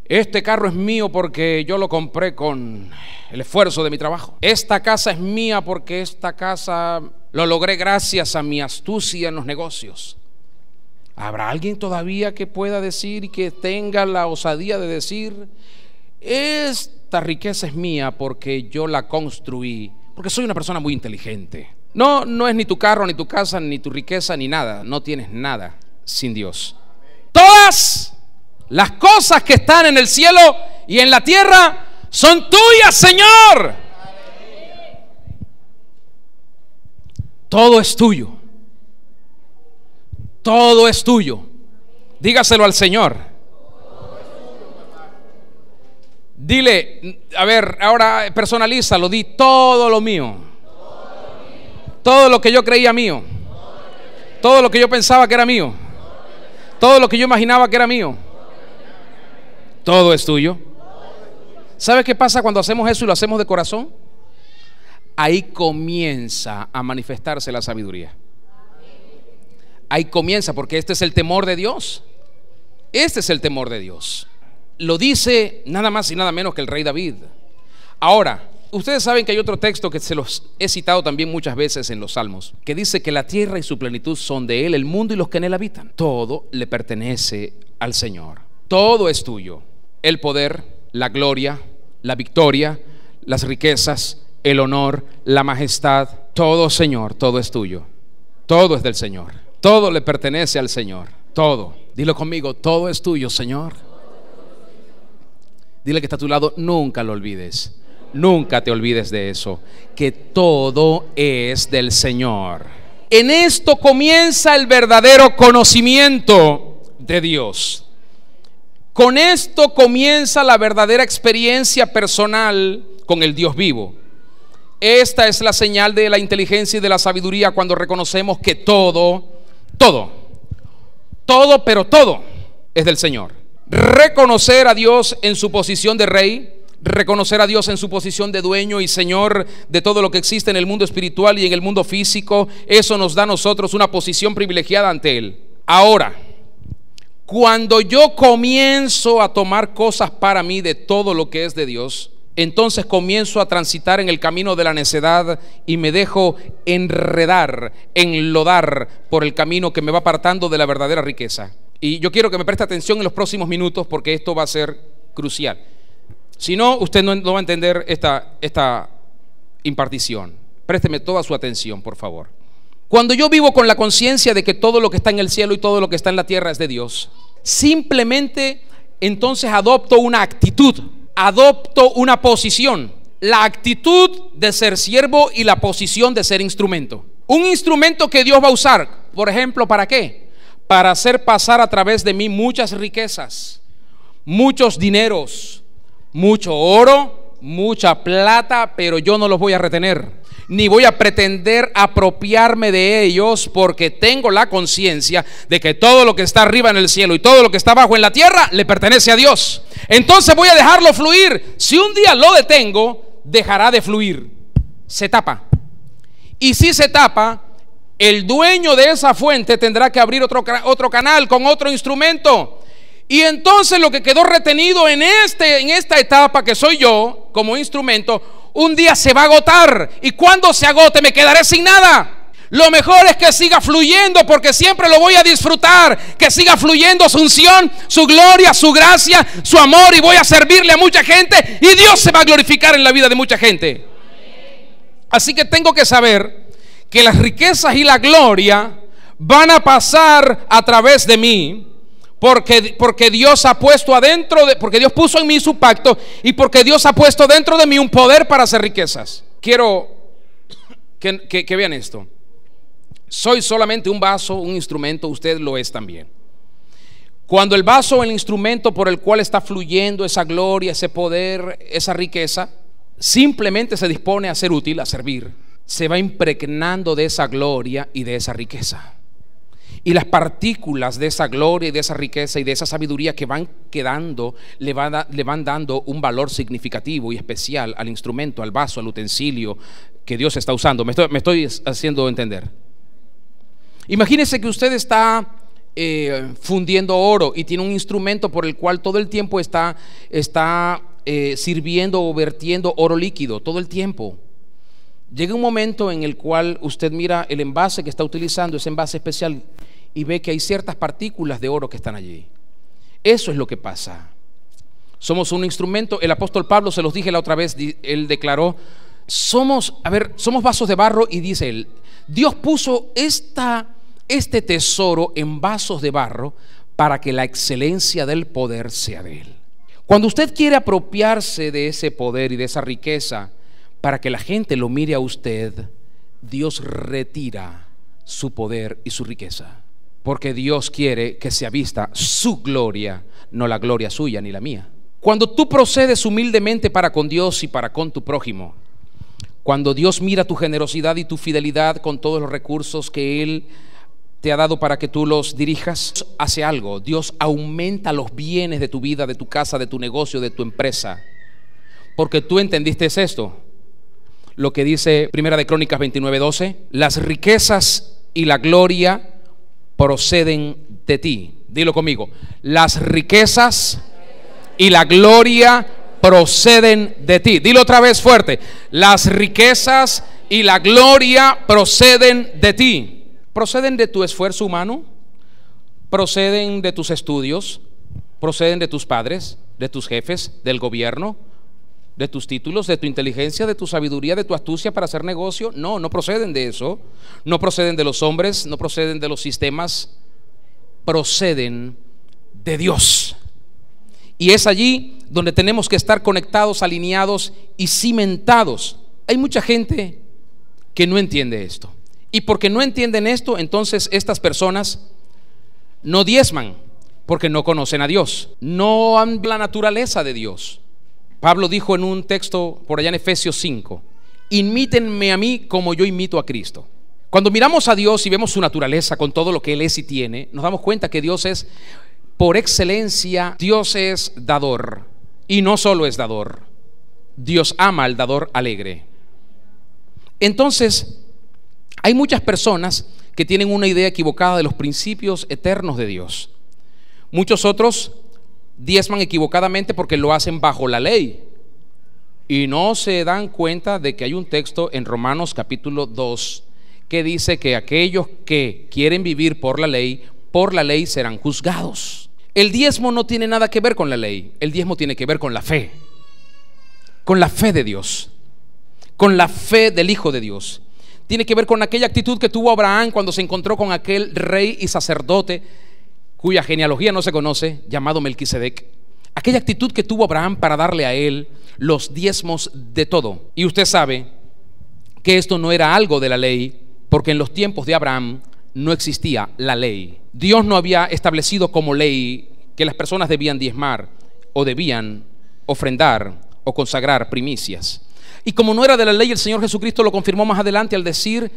Este carro es mío porque yo lo compré con el esfuerzo de mi trabajo. Esta casa es mía porque esta casa lo logré gracias a mi astucia en los negocios. ¿Habrá alguien todavía que pueda decir y que tenga la osadía de decir: esta riqueza es mía porque yo la construí, porque soy una persona muy inteligente? No, no es ni tu carro, ni tu casa, ni tu riqueza, ni nada. No tienes nada sin Dios. Todas las cosas que están en el cielo y en la tierra son tuyas, Señor. Todo es tuyo. Todo es tuyo. Dígaselo al Señor. Dile, a ver, ahora personalízalo. Di: todo lo mío. Todo lo que yo creía mío. Todo lo que yo pensaba que era mío. Todo lo que yo imaginaba que era mío. Todo es tuyo. ¿Sabe qué pasa cuando hacemos eso y lo hacemos de corazón? Ahí comienza a manifestarse la sabiduría. Ahí comienza, porque este es el temor de Dios. Este es el temor de Dios. Lo dice nada más y nada menos que el rey David. Ahora, ustedes saben que hay otro texto que se los he citado también muchas veces en los Salmos, que dice que la tierra y su plenitud son de Él, el mundo y los que en Él habitan. Todo le pertenece al Señor. Todo es tuyo. El poder, la gloria, la victoria, las riquezas, el honor, la majestad. Todo, Señor, todo es tuyo. Todo es del Señor. Todo le pertenece al Señor. Todo. Dilo conmigo: todo es tuyo, Señor. Dile que está a tu lado: nunca lo olvides. Nunca te olvides de eso, que todo es del Señor. En esto comienza el verdadero conocimiento de Dios. Con esto comienza la verdadera experiencia personal con el Dios vivo. Esta es la señal de la inteligencia y de la sabiduría, cuando reconocemos que todo, pero todo es del Señor. Reconocer a Dios en su posición de rey, reconocer a Dios en su posición de dueño y Señor de todo lo que existe en el mundo espiritual y en el mundo físico, eso nos da a nosotros una posición privilegiada ante Él. Ahora, cuando yo comienzo a tomar cosas para mí de todo lo que es de Dios, entonces comienzo a transitar en el camino de la necedad y me dejo enredar, enlodar por el camino que me va apartando de la verdadera riqueza. Y yo quiero que me preste atención en los próximos minutos, porque esto va a ser crucial. Si no, usted no va a entender esta impartición. Présteme toda su atención, por favor. Cuando yo vivo con la conciencia de que todo lo que está en el cielo y todo lo que está en la tierra es de Dios, simplemente entonces adopto una actitud, adopto una posición. La actitud de ser siervo y la posición de ser instrumento. Un instrumento que Dios va a usar, por ejemplo, ¿para qué? Para hacer pasar a través de mí muchas riquezas, muchos dineros, mucho oro, mucha plata, pero yo no los voy a retener, ni voy a pretender apropiarme de ellos, porque tengo la conciencia de que todo lo que está arriba en el cielo y todo lo que está abajo en la tierra le pertenece a Dios. Entonces voy a dejarlo fluir. Si un día lo detengo, dejará de fluir. Se tapa. Y si se tapa, el dueño de esa fuente tendrá que abrir otro canal con otro instrumento. Y entonces lo que quedó retenido en esta etapa, que soy yo como instrumento, un día se va a agotar. Y cuando se agote me quedaré sin nada. Lo mejor es que siga fluyendo, porque siempre lo voy a disfrutar. Que siga fluyendo su unción, su gloria, su gracia, su amor, y voy a servirle a mucha gente, y Dios se va a glorificar en la vida de mucha gente. Así que tengo que saber que las riquezas y la gloria van a pasar a través de mí, porque Dios ha puesto porque Dios puso en mí su pacto, y porque Dios ha puesto dentro de mí un poder para hacer riquezas. Quiero que vean esto. Soy solamente un vaso, un instrumento, usted lo es también. Cuando el vaso, el instrumento por el cual está fluyendo esa gloria, ese poder, esa riqueza, simplemente se dispone a ser útil, a servir, se va impregnando de esa gloria y de esa riqueza. Y las partículas de esa gloria y de esa riqueza y de esa sabiduría que van quedando le van dando un valor significativo y especial al instrumento, al vaso, al utensilio que Dios está usando. Me estoy haciendo entender. Imagínese que usted está fundiendo oro y tiene un instrumento por el cual todo el tiempo está sirviendo o vertiendo oro líquido, todo el tiempo. Llega un momento en el cual usted mira el envase que está utilizando, ese envase especial, y ve que hay ciertas partículas de oro que están allí. Eso es lo que pasa. Somos un instrumento. El apóstol Pablo, se los dije la otra vez, él declaró, somos vasos de barro, y dice él, Dios puso este tesoro en vasos de barro para que la excelencia del poder sea de él. Cuando usted quiere apropiarse de ese poder y de esa riqueza para que la gente lo mire a usted, Dios retira su poder y su riqueza, porque Dios quiere que se avista su gloria, no la gloria suya ni la mía. Cuando tú procedes humildemente para con Dios y para con tu prójimo, cuando Dios mira tu generosidad y tu fidelidad con todos los recursos que Él te ha dado para que tú los dirijas, hace algo. Dios aumenta los bienes de tu vida, de tu casa, de tu negocio, de tu empresa, porque tú entendiste esto, lo que dice Primera de Crónicas 29:12: las riquezas y la gloria proceden de ti. Dilo conmigo: las riquezas y la gloria proceden de ti. Dilo otra vez fuerte: las riquezas y la gloria proceden de ti. ¿Proceden de tu esfuerzo humano? ¿Proceden de tus estudios? ¿Proceden de tus padres, de tus jefes, del gobierno, de tus títulos, de tu inteligencia, de tu sabiduría, de tu astucia para hacer negocio? No, no proceden de eso. No proceden de los hombres, no proceden de los sistemas. Proceden de Dios. Y es allí donde tenemos que estar conectados, alineados y cimentados. Hay mucha gente que no entiende esto. Y porque no entienden esto, entonces estas personas no diezman, porque no conocen a Dios, no han la naturaleza de Dios. Pablo dijo en un texto por allá en Efesios 5: imítenme a mí como yo imito a Cristo. Cuando miramos a Dios y vemos su naturaleza con todo lo que Él es y tiene, nos damos cuenta que Dios es, por excelencia, Dios es dador. Y no solo es dador, Dios ama al dador alegre. Entonces, hay muchas personas que tienen una idea equivocada de los principios eternos de Dios. Muchos otros diezman equivocadamente porque lo hacen bajo la ley y no se dan cuenta de que hay un texto en Romanos capítulo 2 que dice que aquellos que quieren vivir por la ley serán juzgados. El diezmo no tiene nada que ver con la ley. El diezmo tiene que ver con la fe de Dios, con la fe del Hijo de Dios. Tiene que ver con aquella actitud que tuvo Abraham cuando se encontró con aquel rey y sacerdote cuya genealogía no se conoce, llamado Melquisedec. Aquella actitud que tuvo Abraham para darle a él los diezmos de todo. Y usted sabe que esto no era algo de la ley, porque en los tiempos de Abraham no existía la ley. Dios no había establecido como ley que las personas debían diezmar o debían ofrendar o consagrar primicias. Y como no era de la ley, el Señor Jesucristo lo confirmó más adelante al decir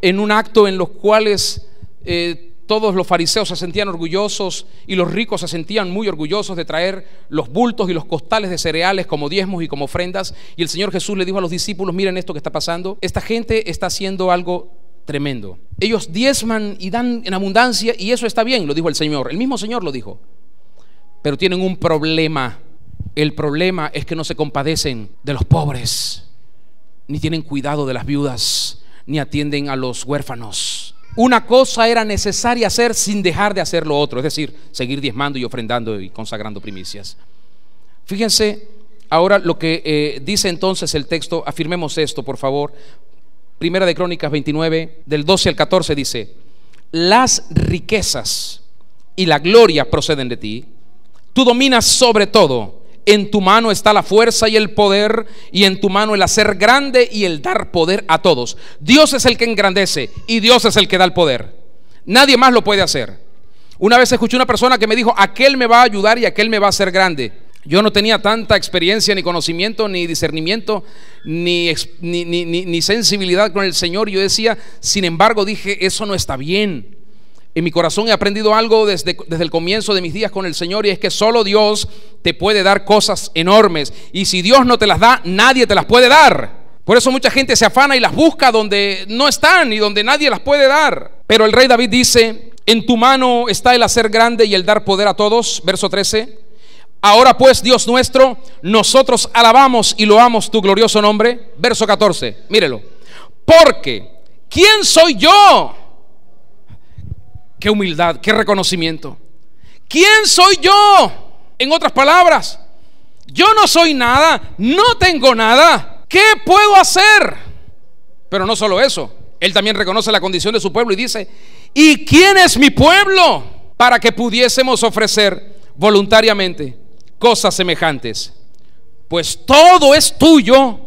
en un acto en los cuales todos los fariseos se sentían orgullosos y los ricos se sentían muy orgullosos de traer los bultos y los costales de cereales como diezmos y como ofrendas. Y el Señor Jesús le dijo a los discípulos: miren esto que está pasando, esta gente está haciendo algo tremendo. Ellos diezman y dan en abundancia y eso está bien, lo dijo el Señor, el mismo Señor lo dijo, pero tienen un problema. El problema es que no se compadecen de los pobres, ni tienen cuidado de las viudas, ni atienden a los huérfanos. Una cosa era necesaria hacer sin dejar de hacer lo otro, es decir, seguir diezmando y ofrendando y consagrando primicias. Fíjense ahora lo que dice entonces el texto. Afirmemos esto, por favor. Primera de Crónicas 29, del 12 al 14 dice: las riquezas y la gloria proceden de ti, tú dominas sobre todo. En tu mano está la fuerza y el poder, y en tu mano el hacer grande y el dar poder a todos. Dios es el que engrandece y Dios es el que da el poder. Nadie más lo puede hacer. Una vez escuché una persona que me dijo: aquel me va a ayudar y aquel me va a hacer grande. Yo no tenía tanta experiencia, ni conocimiento, ni discernimiento, ni sensibilidad con el Señor. Yo decía, sin embargo, dije: eso no está bien. En mi corazón he aprendido algo desde el comienzo de mis días con el Señor, y es que solo Dios te puede dar cosas enormes, y si Dios no te las da, nadie te las puede dar. Por eso mucha gente se afana y las busca donde no están y donde nadie las puede dar. Pero el rey David dice En tu mano está el hacer grande y el dar poder a todos. Verso 13. Ahora pues, Dios nuestro, nosotros alabamos y loamos tu glorioso nombre. Verso 14, mírelo. Porque, ¿quién soy yo? Qué humildad, qué reconocimiento. ¿Quién soy yo? En otras palabras, yo no soy nada, no tengo nada. ¿Qué puedo hacer? Pero no solo eso, él también reconoce la condición de su pueblo y dice: ¿y quién es mi pueblo para que pudiésemos ofrecer voluntariamente cosas semejantes? Pues todo es tuyo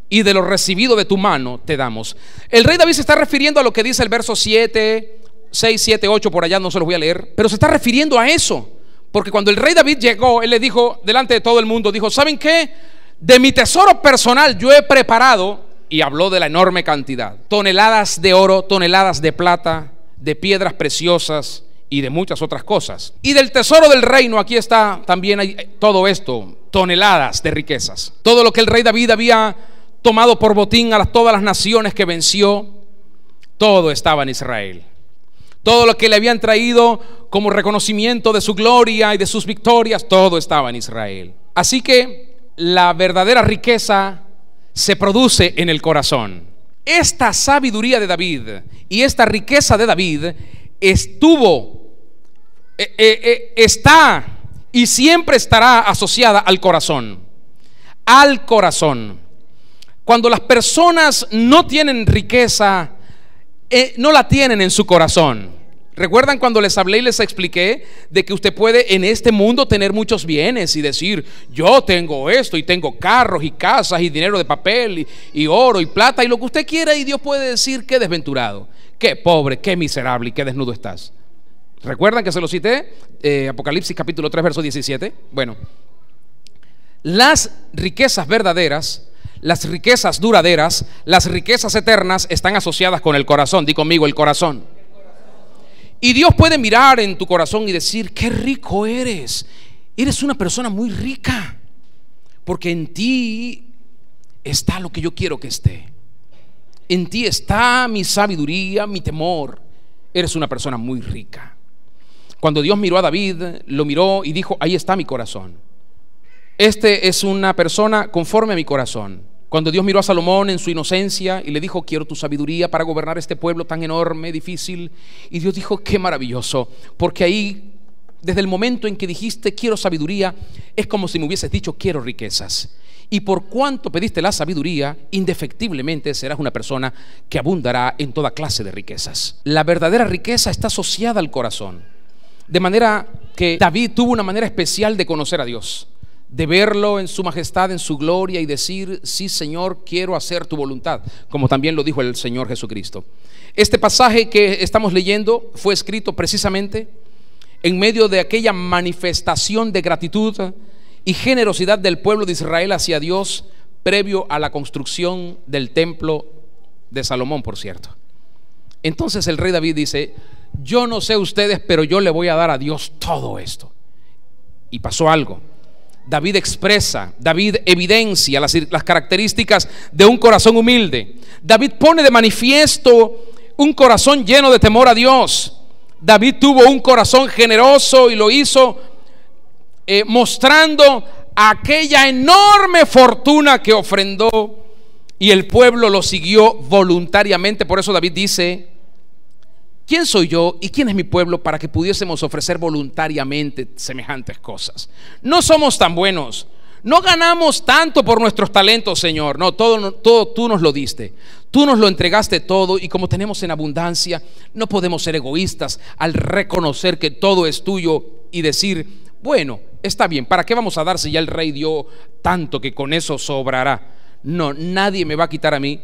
y de lo recibido de tu mano te damos. El rey David se está refiriendo a lo que dice el verso 7, 6, 7, 8, por allá, no se los voy a leer, pero se está refiriendo a eso. Porque cuando el rey David llegó, él le dijo delante de todo el mundo, dijo: ¿saben qué? De mi tesoro personal yo he preparado, y habló de la enorme cantidad, toneladas de oro, toneladas de plata, de piedras preciosas y de muchas otras cosas. Y del tesoro del reino, aquí está también hay todo esto, toneladas de riquezas. Todo lo que el rey David había tomado por botín a todas las naciones que venció, todo estaba en Israel. Todo lo que le habían traído como reconocimiento de su gloria y de sus victorias, todo estaba en Israel. Así que la verdadera riqueza se produce en el corazón. Esta sabiduría de David y esta riqueza de David está y siempre estará asociada al corazón. Al corazón. Cuando las personas no tienen riqueza, no la tienen en su corazón. ¿Recuerdan cuando les hablé y les expliqué de que usted puede en este mundo tener muchos bienes y decir: yo tengo esto y tengo carros y casas y dinero de papel y oro y plata y lo que usted quiera, y Dios puede decir: qué desventurado, qué pobre, qué miserable y qué desnudo estás? ¿Recuerdan que se lo cité? Apocalipsis capítulo 3 verso 17. Bueno, las riquezas verdaderas, las riquezas duraderas, las riquezas eternas están asociadas con el corazón. Di conmigo: el corazón. Y Dios puede mirar en tu corazón y decir: qué rico eres. Eres una persona muy rica, porque en ti está lo que yo quiero que esté. En ti está mi sabiduría, mi temor. Eres una persona muy rica. Cuando Dios miró a David, lo miró y dijo: ahí está mi corazón. Este es una persona conforme a mi corazón. Cuando Dios miró a Salomón en su inocencia y le dijo: quiero tu sabiduría para gobernar este pueblo tan enorme, difícil. Y Dios dijo: qué maravilloso, porque ahí, desde el momento en que dijiste quiero sabiduría, es como si me hubieses dicho quiero riquezas. Y por cuanto pediste la sabiduría, indefectiblemente serás una persona que abundará en toda clase de riquezas. La verdadera riqueza está asociada al corazón. De manera que David tuvo una manera especial de conocer a Dios, de verlo en su majestad, en su gloria, y decir: sí, Señor, quiero hacer tu voluntad, como también lo dijo el Señor Jesucristo. Este pasaje que estamos leyendo fue escrito precisamente en medio de aquella manifestación de gratitud y generosidad del pueblo de Israel hacia Dios, previo a la construcción del templo de Salomón, por cierto. Entonces el rey David dice: yo no sé ustedes, pero yo le voy a dar a Dios todo esto. Y pasó algo. David expresa, David evidencia las características de un corazón humilde. David pone de manifiesto un corazón lleno de temor a Dios. David tuvo un corazón generoso y lo hizo mostrando aquella enorme fortuna que ofrendó, y el pueblo lo siguió voluntariamente. Por eso David dice: ¿quién soy yo y quién es mi pueblo para que pudiésemos ofrecer voluntariamente semejantes cosas? No somos tan buenos, no ganamos tanto por nuestros talentos, Señor. No, todo tú nos lo diste, tú nos lo entregaste todo, y como tenemos en abundancia, no podemos ser egoístas al reconocer que todo es tuyo y decir: bueno, está bien, ¿para qué vamos a dar si ya el rey dio tanto que con eso sobrará? No, nadie me va a quitar a mí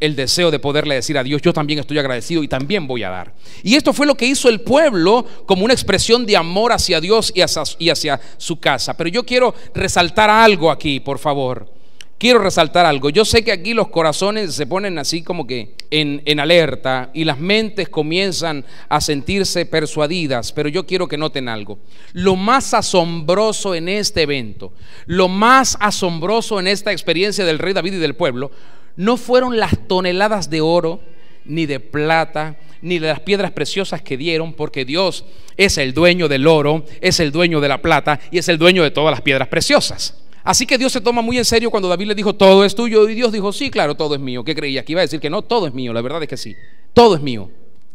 el deseo de poderle decir a Dios: yo también estoy agradecido y también voy a dar. Y esto fue lo que hizo el pueblo como una expresión de amor hacia Dios y hacia su casa. Pero yo quiero resaltar algo aquí, por favor. Quiero resaltar algo. Yo sé que aquí los corazones se ponen así como que en alerta, y las mentes comienzan a sentirse persuadidas, pero yo quiero que noten algo. Lo más asombroso en este evento, lo más asombroso en esta experiencia del rey David y del pueblo, no fueron las toneladas de oro, ni de plata, ni de las piedras preciosas que dieron, porque Dios es el dueño del oro, es el dueño de la plata y es el dueño de todas las piedras preciosas. Así que Dios se toma muy en serio cuando David le dijo: todo es tuyo. Y Dios dijo: sí, claro, todo es mío. ¿Qué creía? Que iba a decir que no, todo es mío. La verdad es que sí, todo es mío,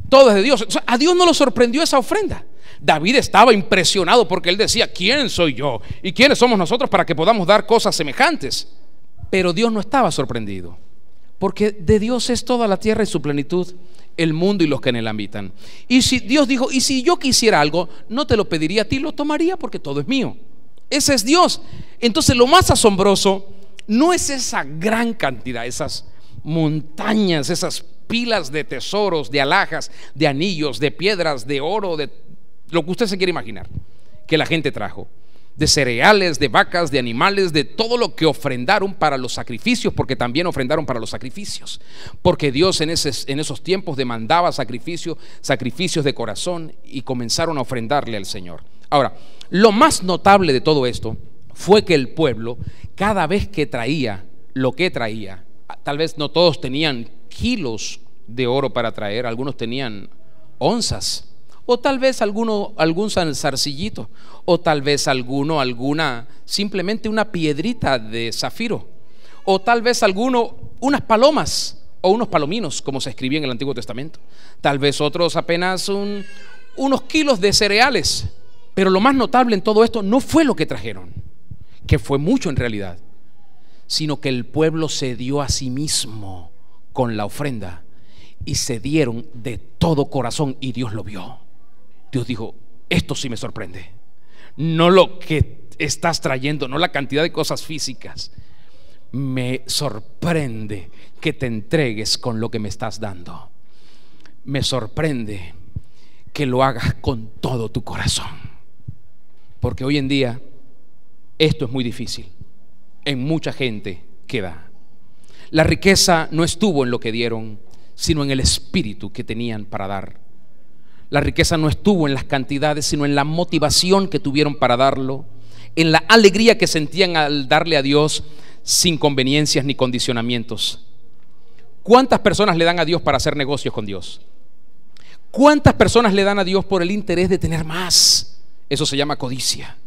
todo es de Dios. O sea, a Dios no lo sorprendió esa ofrenda. David estaba impresionado porque él decía: ¿quién soy yo? ¿Y quiénes somos nosotros para que podamos dar cosas semejantes? Pero Dios no estaba sorprendido, porque de Dios es toda la tierra y su plenitud, el mundo y los que en él habitan. Y si Dios dijo: y si yo quisiera algo, no te lo pediría a ti, lo tomaría, porque todo es mío. Ese es Dios. Entonces lo más asombroso no es esa gran cantidad, esas montañas, esas pilas de tesoros, de alhajas, de anillos, de piedras, de oro, de lo que usted se quiere imaginar que la gente trajo, de cereales, de vacas, de animales, de todo lo que ofrendaron para los sacrificios, porque también ofrendaron para los sacrificios, porque Dios en esos tiempos demandaba sacrificios de corazón, y comenzaron a ofrendarle al Señor. Ahora, lo más notable de todo esto fue que el pueblo, cada vez que traía lo que traía, tal vez no todos tenían kilos de oro para traer, algunos tenían onzas, o tal vez algún zarcillito, o tal vez simplemente una piedrita de zafiro, o tal vez unas palomas o unos palominos, como se escribía en el Antiguo Testamento. Tal vez otros apenas unos kilos de cereales. Pero lo más notable en todo esto no fue lo que trajeron, que fue mucho en realidad, sino que el pueblo se dio a sí mismo con la ofrenda, y se dieron de todo corazón, y Dios lo vio. Dios dijo: esto sí me sorprende, no lo que estás trayendo, no la cantidad de cosas físicas, me sorprende que te entregues con lo que me estás dando, me sorprende que lo hagas con todo tu corazón. Porque hoy en día esto es muy difícil en mucha gente que da. La riqueza no estuvo en lo que dieron, sino en el espíritu que tenían para dar. La riqueza no estuvo en las cantidades, sino en la motivación que tuvieron para darlo, en la alegría que sentían al darle a Dios sin conveniencias ni condicionamientos. ¿Cuántas personas le dan a Dios para hacer negocios con Dios? ¿Cuántas personas le dan a Dios por el interés de tener más? Eso se llama codicia,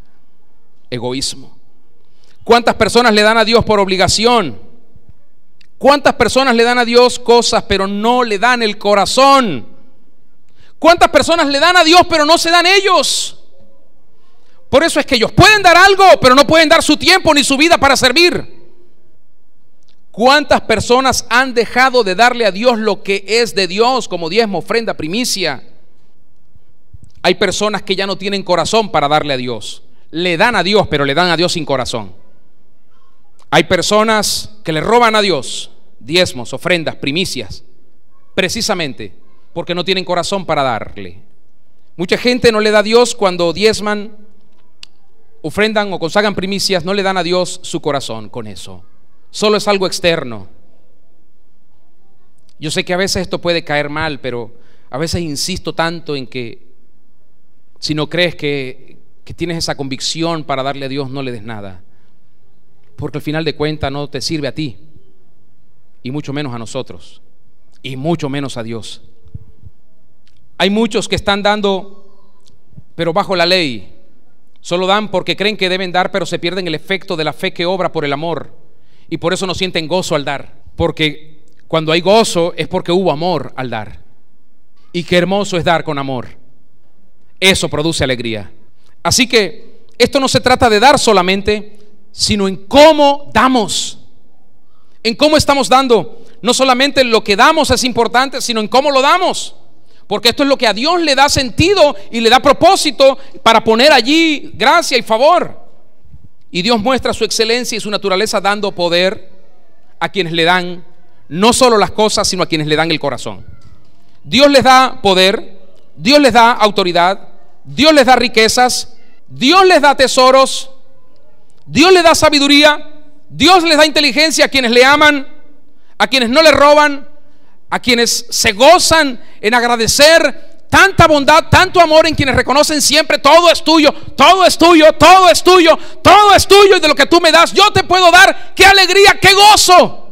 egoísmo. ¿Cuántas personas le dan a Dios por obligación? ¿Cuántas personas le dan a Dios cosas pero no le dan el corazón? ¿Cuántas personas le dan a Dios pero no se dan ellos? Por eso es que ellos pueden dar algo, pero no pueden dar su tiempo ni su vida para servir. ¿Cuántas personas han dejado de darle a Dios lo que es de Dios, como diezmo, ofrenda, primicia? Hay personas que ya no tienen corazón para darle a Dios. Le dan a Dios, pero le dan a Dios sin corazón. Hay personas que le roban a Dios diezmos, ofrendas, primicias, precisamente porque no tienen corazón para darle. Mucha gente no le da a Dios cuando diezman, ofrendan o consagran primicias, no le dan a Dios su corazón con eso. Solo es algo externo. Yo sé que a veces esto puede caer mal, pero a veces insisto tanto en que si no crees que tienes esa convicción para darle a Dios, no le des nada, porque al final de cuentas no te sirve a ti, y mucho menos a nosotros, y mucho menos a Dios. Hay muchos que están dando, pero bajo la ley. Solo dan porque creen que deben dar, pero se pierden el efecto de la fe que obra por el amor, y por eso no sienten gozo al dar, porque cuando hay gozo es porque hubo amor al dar. Y qué hermoso es dar con amor. Eso produce alegría. Así que esto no se trata de dar solamente, sino en cómo damos, en cómo estamos dando. No solamente lo que damos es importante, sino en cómo lo damos, porque esto es lo que a Dios le da sentido y le da propósito para poner allí gracia y favor. Y Dios muestra su excelencia y su naturaleza dando poder a quienes le dan no solo las cosas, sino a quienes le dan el corazón. Dios les da poder, Dios les da autoridad, Dios les da riquezas, Dios les da tesoros, Dios les da sabiduría, Dios les da inteligencia a quienes le aman, a quienes no le roban, a quienes se gozan en agradecer tanta bondad, tanto amor, en quienes reconocen siempre: todo es tuyo, todo es tuyo, todo es tuyo, todo es tuyo, y de lo que tú me das yo te puedo dar. ¡Qué alegría, qué gozo!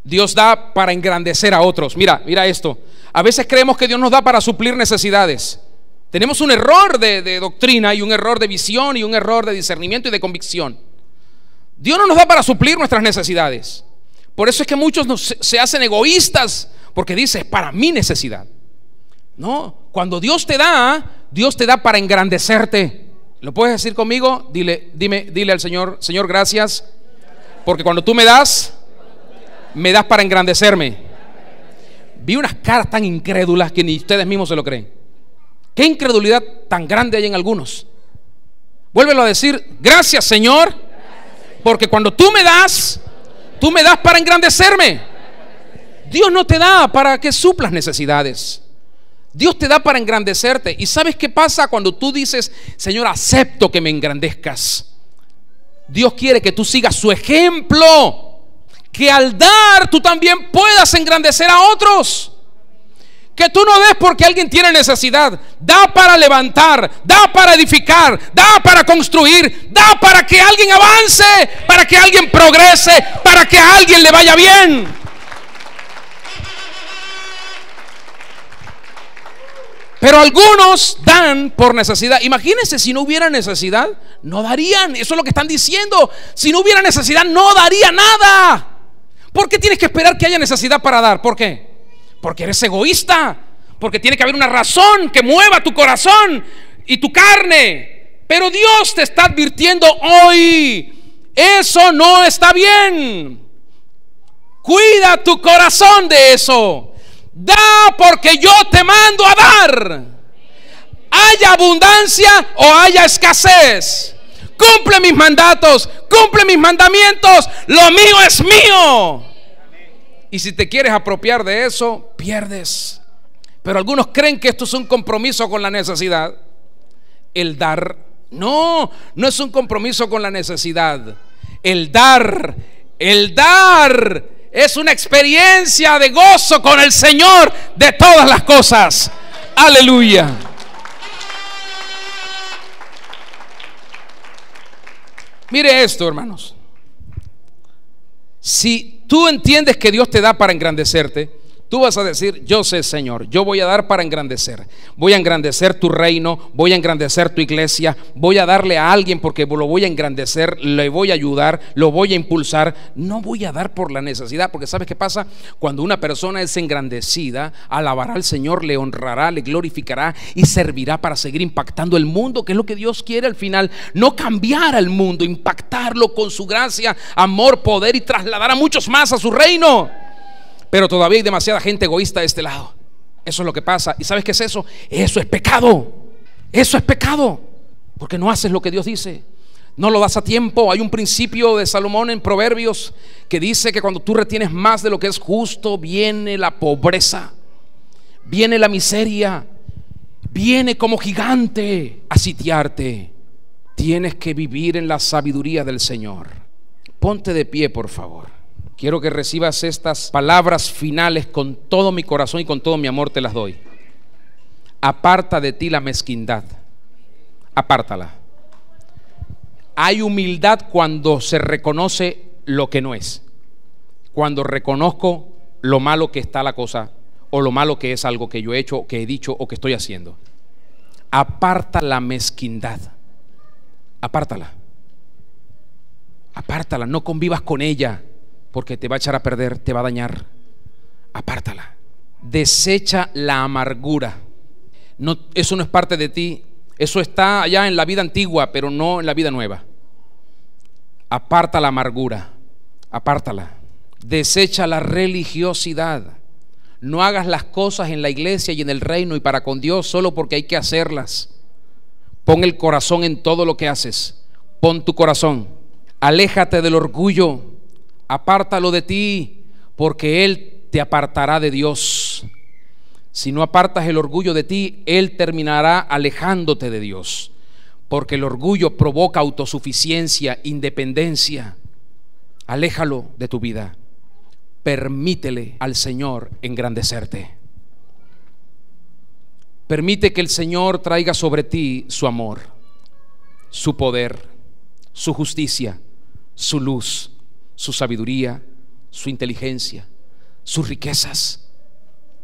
Dios da para engrandecer a otros. Mira esto. A veces creemos que Dios nos da para suplir necesidades. Tenemos un error de doctrina y un error de visión y un error de discernimiento y de convicción. Dios no nos da para suplir nuestras necesidades. Por eso es que muchos se hacen egoístas, porque dice, es para mi necesidad. No, cuando Dios te da para engrandecerte. ¿Lo puedes decir conmigo? Dile al Señor: Señor, gracias, porque cuando tú me das para engrandecerme. Vi unas caras tan incrédulas que ni ustedes mismos se lo creen. Qué incredulidad tan grande hay en algunos. Vuélvelo a decir: gracias, Señor, porque cuando tú me das para engrandecerme. Dios no te da para que suplas necesidades. Dios te da para engrandecerte. ¿Y sabes qué pasa cuando tú dices: Señor, acepto que me engrandezcas? Dios quiere que tú sigas su ejemplo, que al dar tú también puedas engrandecer a otros. Que tú no des porque alguien tiene necesidad. Da para levantar, da para edificar, da para construir, da para que alguien avance, para que alguien progrese, para que a alguien le vaya bien. Pero algunos dan por necesidad. Imagínense, si no hubiera necesidad, no darían. Eso es lo que están diciendo. Si no hubiera necesidad, no daría nada. ¿Por qué tienes que esperar que haya necesidad para dar? ¿Por qué? Porque eres egoísta. Porque tiene que haber una razón que mueva tu corazón y tu carne. Pero Dios te está advirtiendo hoy: eso no está bien. Cuida tu corazón de eso. Da porque yo te mando a dar. Haya abundancia o haya escasez. Cumple mis mandatos, cumple mis mandamientos. Lo mío es mío. Y si te quieres apropiar de eso, pierdes. Pero algunos creen que esto es un compromiso con la necesidad. El dar, no es un compromiso con la necesidad. El dar es una experiencia de gozo con el Señor de todas las cosas. Aleluya. Mire esto, hermanos. Si tú entiendes que Dios te da para engrandecerte, tú vas a decir: yo sé, Señor, yo voy a dar para engrandecer. Voy a engrandecer tu reino, voy a engrandecer tu iglesia, voy a darle a alguien porque lo voy a engrandecer, le voy a ayudar, lo voy a impulsar. No voy a dar por la necesidad, porque ¿sabes qué pasa? Cuando una persona es engrandecida, alabará al Señor, le honrará, le glorificará y servirá para seguir impactando el mundo, que es lo que Dios quiere al final. No cambiar al mundo, impactarlo con su gracia, amor, poder y trasladar a muchos más a su reino. Pero todavía hay demasiada gente egoísta de este lado. Eso es lo que pasa. ¿Y sabes qué es eso? Eso es pecado. Eso es pecado. Porque no haces lo que Dios dice. No lo das a tiempo. Hay un principio de Salomón en Proverbios que dice que cuando tú retienes más de lo que es justo, viene la pobreza, viene la miseria, viene como gigante a sitiarte. Tienes que vivir en la sabiduría del Señor. Ponte de pie, por favor. Quiero que recibas estas palabras finales con todo mi corazón y con todo mi amor te las doy. Aparta de ti la mezquindad. Apártala. Hay humildad cuando se reconoce lo que no es. Cuando reconozco lo malo que está la cosa, o lo malo que es algo que yo he hecho, que he dicho o que estoy haciendo. Aparta la mezquindad. Apártala. Apártala, no convivas con ella, porque te va a echar a perder, te va a dañar. Apártala. Desecha la amargura. No, eso no es parte de ti. Eso está allá en la vida antigua, pero no en la vida nueva. Aparta la amargura. Apártala. Desecha la religiosidad. No hagas las cosas en la iglesia y en el reino y para con Dios solo porque hay que hacerlas. Pon el corazón en todo lo que haces. Pon tu corazón. Aléjate del orgullo. Apártalo de ti, porque Él te apartará de Dios. Si no apartas el orgullo de ti, Él terminará alejándote de Dios, porque el orgullo provoca autosuficiencia, independencia. Aléjalo de tu vida. Permítele al Señor engrandecerte. Permite que el Señor traiga sobre ti su amor, su poder, su justicia, su luz, su sabiduría, su inteligencia, sus riquezas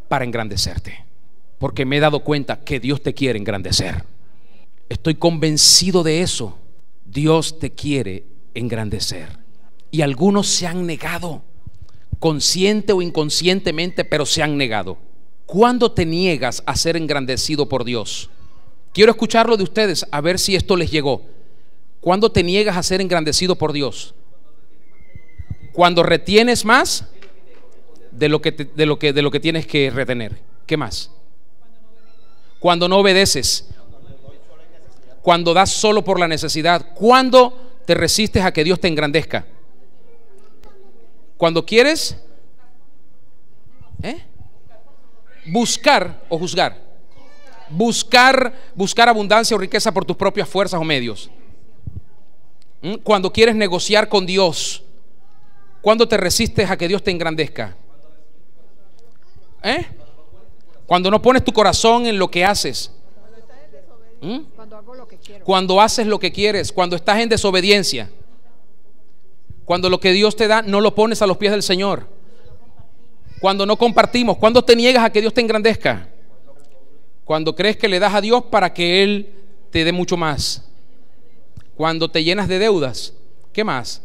para engrandecerte, porque me he dado cuenta que Dios te quiere engrandecer. Estoy convencido de eso. Dios te quiere engrandecer. Y algunos se han negado, consciente o inconscientemente, pero se han negado. ¿Cuándo te niegas a ser engrandecido por Dios? Quiero escucharlo de ustedes, a ver si esto les llegó. ¿Cuándo te niegas a ser engrandecido por Dios? Cuando retienes más de lo que tienes que retener. ¿Qué más? Cuando no obedeces. Cuando das solo por la necesidad. Cuando te resistes a que Dios te engrandezca. Cuando quieres buscar o juzgar. Buscar abundancia o riqueza por tus propias fuerzas o medios. Cuando quieres negociar con Dios. Cuando te resistes a que Dios te engrandezca. Cuando no pones tu corazón en lo que haces. Cuando haces lo que quieres. Cuando estás en desobediencia. Cuando lo que Dios te da no lo pones a los pies del Señor. Cuando no compartimos. Cuando te niegas a que Dios te engrandezca. Cuando crees que le das a Dios para que Él te dé mucho más. Cuando te llenas de deudas. ¿Qué más?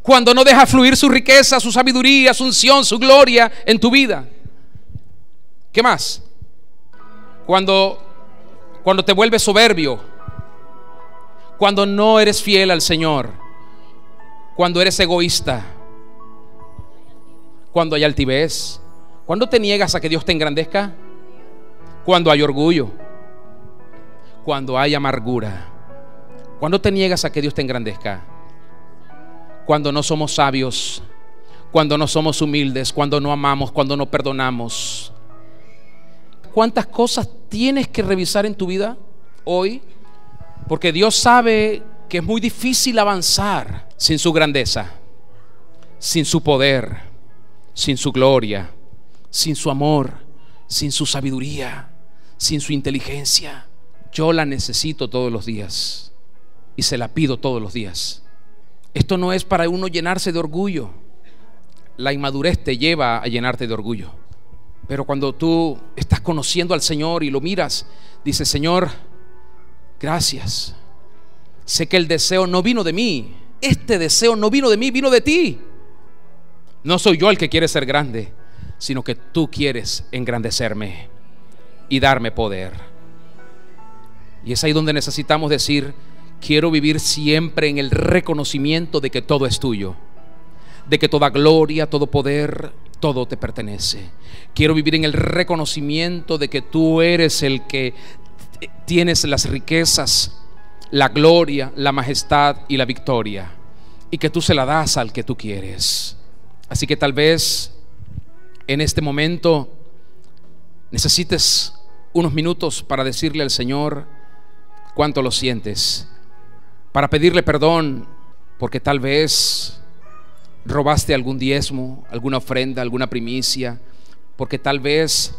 Cuando no dejas fluir su riqueza, su sabiduría, su unción, su gloria en tu vida. ¿Qué más? Cuando te vuelves soberbio. Cuando no eres fiel al Señor. Cuando eres egoísta. Cuando hay altivez. Cuando te niegas a que Dios te engrandezca. Cuando hay orgullo. Cuando hay amargura. Cuando te niegas a que Dios te engrandezca. Cuando no somos sabios. Cuando no somos humildes. Cuando no amamos. Cuando no perdonamos. ¿Cuántas cosas tienes que revisar en tu vida hoy? Porque Dios sabe que es muy difícil avanzar sin su grandeza, sin su poder, sin su gloria, sin su amor, sin su sabiduría, sin su inteligencia. Yo la necesito todos los días y se la pido todos los días. Esto no es para uno llenarse de orgullo. La inmadurez te lleva a llenarte de orgullo. Pero cuando tú estás conociendo al Señor y lo miras, dices: Señor, gracias. Sé que el deseo no vino de mí. Este deseo no vino de mí, vino de ti. No soy yo el que quiere ser grande, sino que tú quieres engrandecerme y darme poder. Y es ahí donde necesitamos decir: quiero vivir siempre en el reconocimiento de que todo es tuyo, de que toda gloria, todo poder, todo te pertenece. Quiero vivir en el reconocimiento de que tú eres el que tienes las riquezas, la gloria, la majestad y la victoria, y que tú se la das al que tú quieres. Así que tal vez en este momento necesites unos minutos para decirle al Señor cuánto lo sientes, para pedirle perdón porque tal vez robaste algún diezmo, alguna ofrenda, alguna primicia, porque tal vez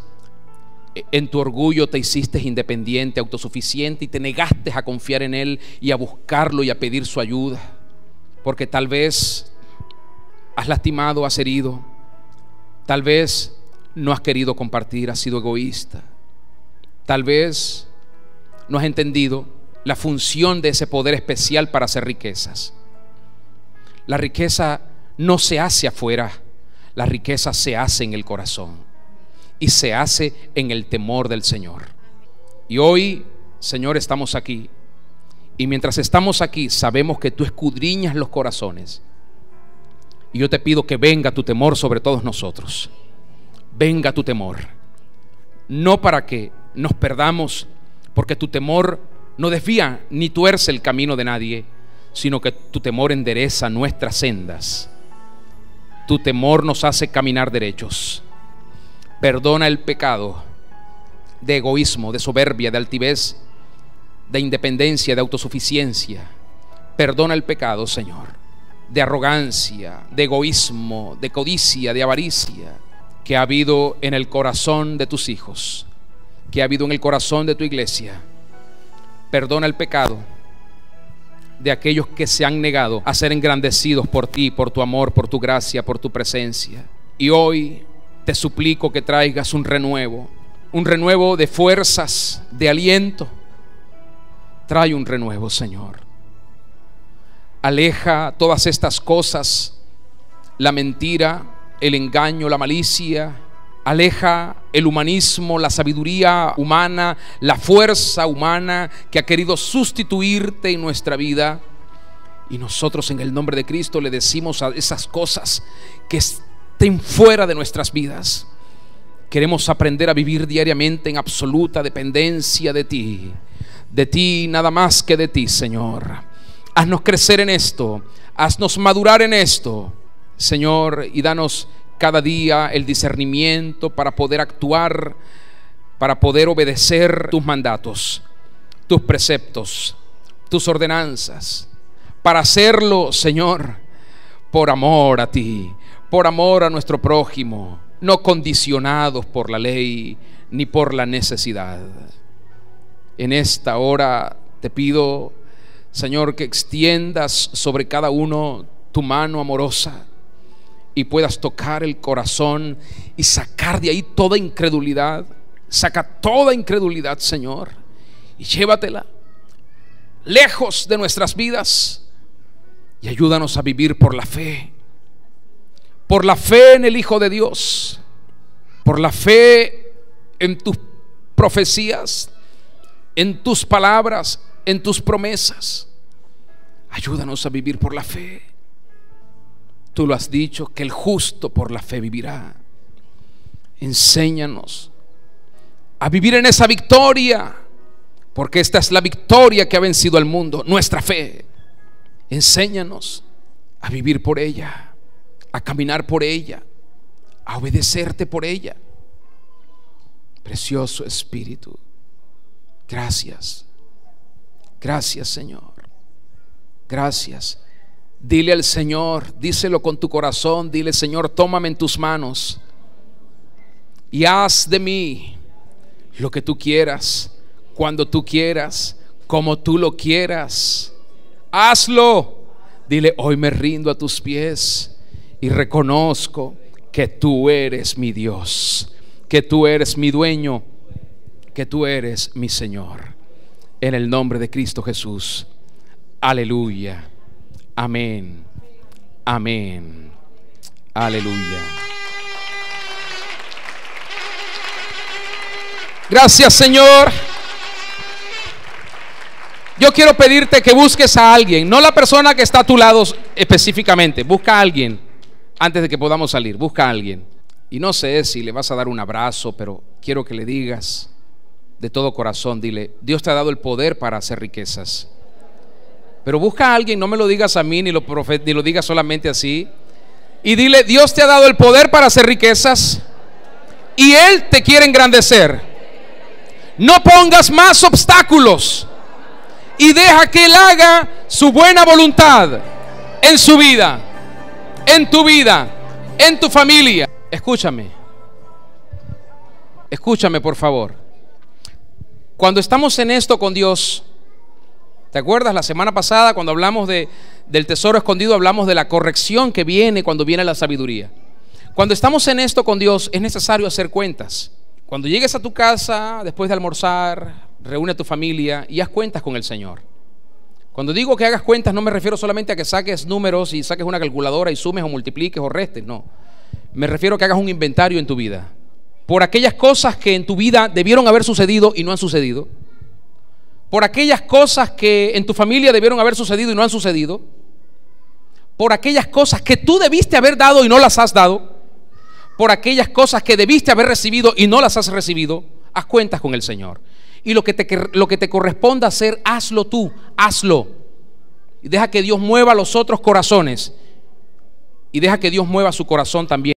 en tu orgullo te hiciste independiente, autosuficiente, y te negaste a confiar en Él y a buscarlo y a pedir su ayuda, porque tal vez has lastimado, has herido, tal vez no has querido compartir, has sido egoísta, tal vez no has entendido la función de ese poder especial para hacer riquezas. La riqueza no se hace afuera, la riqueza se hace en el corazón y se hace en el temor del Señor. Y hoy, Señor, estamos aquí, y mientras estamos aquí sabemos que tú escudriñas los corazones, y yo te pido que venga tu temor sobre todos nosotros. Venga tu temor, no para que nos perdamos, porque tu temor no desvía ni tuerce el camino de nadie, sino que tu temor endereza nuestras sendas. Tu temor nos hace caminar derechos. Perdona el pecado de egoísmo, de soberbia, de altivez, de independencia, de autosuficiencia. Perdona el pecado, Señor, de arrogancia, de egoísmo, de codicia, de avaricia, que ha habido en el corazón de tus hijos, que ha habido en el corazón de tu iglesia. Perdona el pecado de aquellos que se han negado a ser engrandecidos por ti, por tu amor, por tu gracia, por tu presencia. Y hoy te suplico que traigas un renuevo de fuerzas, de aliento. Trae un renuevo, Señor. Aleja todas estas cosas, la mentira, el engaño, la malicia. Aleja el humanismo, la sabiduría humana, la fuerza humana que ha querido sustituirte en nuestra vida. Y nosotros en el nombre de Cristo le decimos a esas cosas que estén fuera de nuestras vidas. Queremos aprender a vivir diariamente en absoluta dependencia de ti, nada más que de ti, Señor. Haznos crecer en esto, haznos madurar en esto, Señor, y danos cada día el discernimiento para poder actuar, para poder obedecer tus mandatos, tus preceptos, tus ordenanzas, para hacerlo, Señor, por amor a ti, por amor a nuestro prójimo, no condicionados por la ley ni por la necesidad. En esta hora te pido, Señor, que extiendas sobre cada uno tu mano amorosa y puedas tocar el corazón y sacar de ahí toda incredulidad. Saca toda incredulidad, Señor, y llévatela lejos de nuestras vidas y ayúdanos a vivir por la fe en el Hijo de Dios, por la fe en tus profecías, en tus palabras, en tus promesas. Ayúdanos a vivir por la fe. Tú lo has dicho, que el justo por la fe vivirá. Enséñanos a vivir en esa victoria, porque esta es la victoria que ha vencido al mundo, nuestra fe. Enséñanos a vivir por ella, a caminar por ella, a obedecerte por ella. Precioso Espíritu, gracias. Gracias, Señor. Gracias. Dile al Señor, díselo con tu corazón, dile: Señor, tómame en tus manos y haz de mí lo que tú quieras, cuando tú quieras, como tú lo quieras. Hazlo. Dile: hoy me rindo a tus pies y reconozco que tú eres mi Dios, que tú eres mi dueño, que tú eres mi Señor. En el nombre de Cristo Jesús. Aleluya. Amén. Amén. Aleluya. Gracias, Señor. Yo quiero pedirte que busques a alguien, no la persona que está a tu lado específicamente. Busca a alguien antes de que podamos salir. Busca a alguien. Y no sé si le vas a dar un abrazo, pero quiero que le digas de todo corazón, dile: Dios te ha dado el poder para hacer riquezas. Pero busca a alguien, no me lo digas a mí, ni lo digas solamente así. Y dile: Dios te ha dado el poder para hacer riquezas y Él te quiere engrandecer. No pongas más obstáculos y deja que Él haga su buena voluntad en su vida, en tu vida, en tu familia. Escúchame por favor. Cuando estamos en esto con Dios, ¿te acuerdas la semana pasada cuando hablamos del tesoro escondido? Hablamos de la corrección que viene cuando viene la sabiduría. Cuando estamos en esto con Dios es necesario hacer cuentas. Cuando llegues a tu casa después de almorzar, reúne a tu familia y haz cuentas con el Señor. Cuando digo que hagas cuentas, no me refiero solamente a que saques números y saques una calculadora y sumes o multipliques o restes, no. Me refiero a que hagas un inventario en tu vida por aquellas cosas que en tu vida debieron haber sucedido y no han sucedido, por aquellas cosas que en tu familia debieron haber sucedido y no han sucedido, por aquellas cosas que tú debiste haber dado y no las has dado, por aquellas cosas que debiste haber recibido y no las has recibido. Haz cuentas con el Señor. Y lo que te corresponda hacer, hazlo tú, hazlo. Y deja que Dios mueva los otros corazones. Y deja que Dios mueva su corazón también.